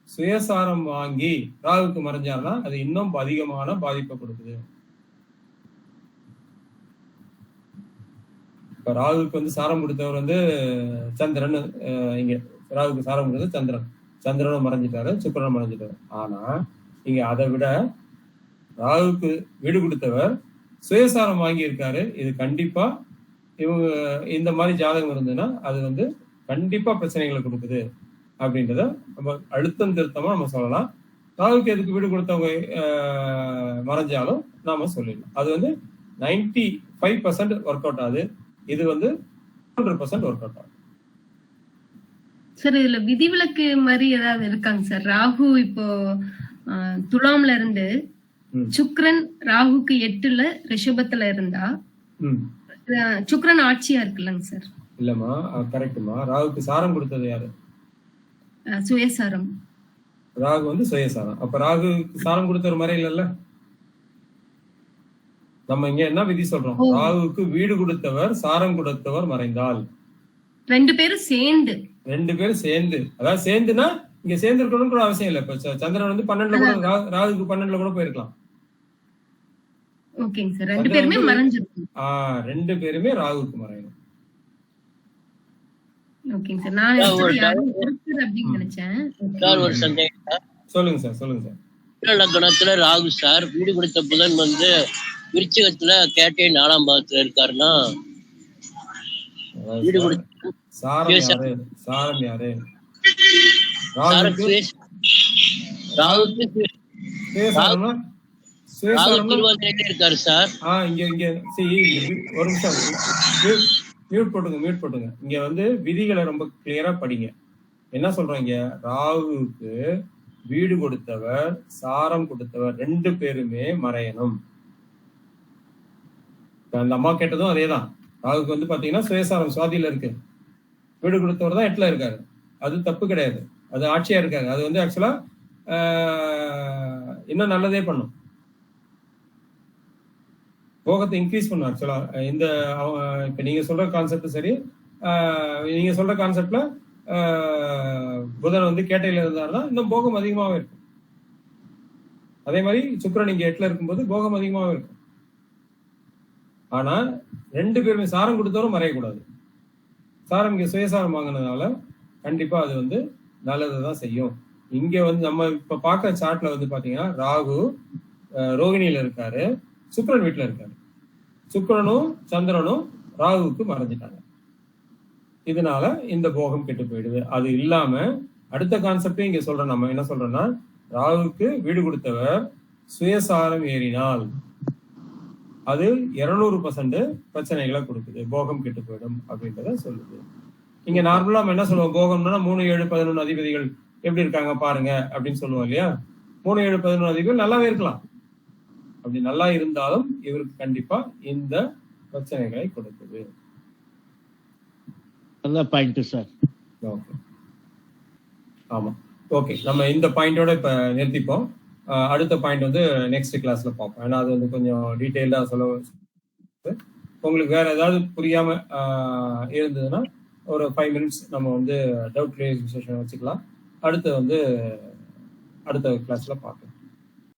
சுயசாரம் வாங்கி ராகுக்கு மறைஞ்சாருன்னா அது இன்னும் அதிகமான பாதிப்பை கொடுக்குது. இப்ப ராகுக்கு வந்து சாரம் கொடுத்தவர் வந்து சந்திரன். இங்க ராகுக்கு சாரம் கொடுத்தது சந்திரன். சந்திரனும் மறைஞ்சிட்டாரு, சுக்கிரனும் மறைஞ்சிட்டாரு. ஆனா இங்க அதை விட ராகுக்கு வீடு கொடுத்தவர் சுயசாரம் வாங்கி இருக்காரு. இது கண்டிப்பா இவங்க இந்த மாதிரி ஜாதகம் இருந்ததுன்னா அது வந்து கண்டிப்பா பிரச்சனைகளை கொடுக்குது அப்படின்றத நம்ம அழுத்தம் திருத்தமா நம்ம சொல்லலாம். ராகுக்கு எதுக்கு வீடு கொடுத்தவங்க மறைஞ்சாலும் நாம சொல்லிடலாம். அது வந்து 95% ஒர்க் அவுட் ஆகுது. இது வந்து 100% ஒர்க் அவுட் ஆகுது. சார் இதுல விதிவிலக்கு மாதிரி ஏதாவது இருக்காங்க சார்? ராகு இப்போ துலாம்ல இருந்து சுக்கிரன் ராகுக்கு 8ல ரிஷபத்துல இருந்தா சுக்கிரன் ஆட்சியா இருக்குல்லங்க சார்? இல்லம்மா, கரெக்ட்மா. ராகுக்கு சாரம் கொடுத்தது யாரு? சுயசாரம். ராகு வந்து சுயசாரம். அப்ப ராகுக்கு சாரம் கொடுத்தவர் மாதிரி இல்லல்ல. நம்ம இங்க என்ன விதி சொல்றோம்? ராகுக்கு வீடு கொடுத்தவர் சாரம் கொடுத்தவர் மறைந்தால் 2 பேரும் சேர்ந்து, அதாவது சேர்ந்துனா இங்க சேர்ந்து இருக்கணும்னு கூட அவசியம் இல்லை. இப்ப சந்திரன் வந்து 12ல கூட ராகுக்கு 12ல கூட போயிருக்கலாம். ஓகேங்க சார், 2 பேருமே மறைஞ்சிருக்கும். 2 பேருமே ராகுக்கு மறையணும். ஓகேங்க சார், நான் அப்படின்னு நினைச்சேன். சார் ஒரு சந்தேகம். சொல்லுங்க சார். லக்னத்துல ராகு சார் வீடு கொடுத்த புதன் வந்து விருச்சிகத்துல கேட்டை 4ஆம் பாவத்துல இருக்காருன்னா வீடு கொடுத்த சாரம் யாரு? இருக்காரு சார். இங்க ஒரு நிமிஷம் மியூட் போட்டுங்க. இங்க வந்து விதிகளை ரொம்ப கிளியரா படிங்க. என்ன சொல்றாங்க? ராகுவுக்கு வீடு கொடுத்தவர் சாரம் கொடுத்தவர் 2 பேருமே மறையணும். அந்த அம்மா கேட்டதும் அதேதான். ராகுக்கு வந்து பாத்தீங்கன்னா சுயசாரம் சுவாதியில இருக்கு, வீடு கொடுத்தவர் தான் 8ல இருக்காரு. அது தப்பு கிடையாது, அது ஆட்சியா இருக்காரு. அது வந்து ஆக்சுவலா இன்னும் நல்லதே பண்ணும், போகத்தை இன்க்ரீஸ் பண்ணும். ஆக்சுவலா இந்த இப்ப நீங்க சொல்ற கான்செப்ட் சரி. நீங்க சொல்ற கான்செப்ட்ல புதன் வந்து கேட்டையில இருந்தாருன்னா இன்னும் போகம் அதிகமாவே இருக்கும். அதே மாதிரி சுக்கிரன் இங்க 8ல இருக்கும்போது போகம் அதிகமாவே இருக்கும். ஆனா 2 பேருமே சாரம் கொடுத்தவரும் மறையக்கூடாது. சாரம் இங்க சுயசாரம் வாங்கினதுனால கண்டிப்பா அது வந்து நல்லதான் செய்யும். இங்க வந்து நம்ம இப்ப பாக்குற சார்ட்ல வந்து பாத்தீங்கன்னா ராகு ரோகிணியில இருக்காரு, சுக்கிரன் வீட்டுல இருக்காரு. சுக்கிரனும் சந்திரனும் ராகுவுக்கு மறைஞ்சிட்டாங்க. இதனால இந்த போகம் கெட்டு போயிடுது. அது இல்லாம அடுத்த கான்செப்டே இங்க சொல்றோம். நம்ம என்ன சொல்றோம்னா, ராகுவுக்கு வீடு கொடுத்தவர் சுயசாரம் ஏறினால் அது 200% பிரச்சனைகளை கொடுக்குது, போகம் கெட்டு போயிடும் அப்படின்றத சொல்லுது. இங்க நார்மலா நம்ம என்ன சொல்லுவோம்? போகம்னா 3, 7, 11 அதிபதிகள் எப்படி இருக்காங்க பாருங்க அப்படின்னு சொல்லுவோம் இல்லையா? 3, 7, 11 அதிபதிகள் நல்லாவே இருக்கலாம். அப்படி நல்லா இருந்தாலும் இவருக்கு கண்டிப்பா இந்த பிரச்சனைகளை கொடுக்குது. அதான் பாயிண்ட் சார். ஓகே, ஆமா, ஓகே. நம்ம இந்த பாயிண்டோட இப்ப நிறுத்திப்போம். அடுத்த பாயிண்ட் வந்து நெக்ஸ்ட் கிளாஸ்ல பார்ப்போம். ஏன்னா அது வந்து கொஞ்சம் டீட்டெயில்டா சொல்ல. உங்களுக்கு வேற ஏதாவது புரியாம இருந்ததுன்னா ஒரு 5 minutes நம்ம வந்து டவுட் கிளியரிங் செஷன் வச்சுக்கலாம். அடுத்து வந்து அடுத்த கிளாஸ்ல பார்க்கலாம்.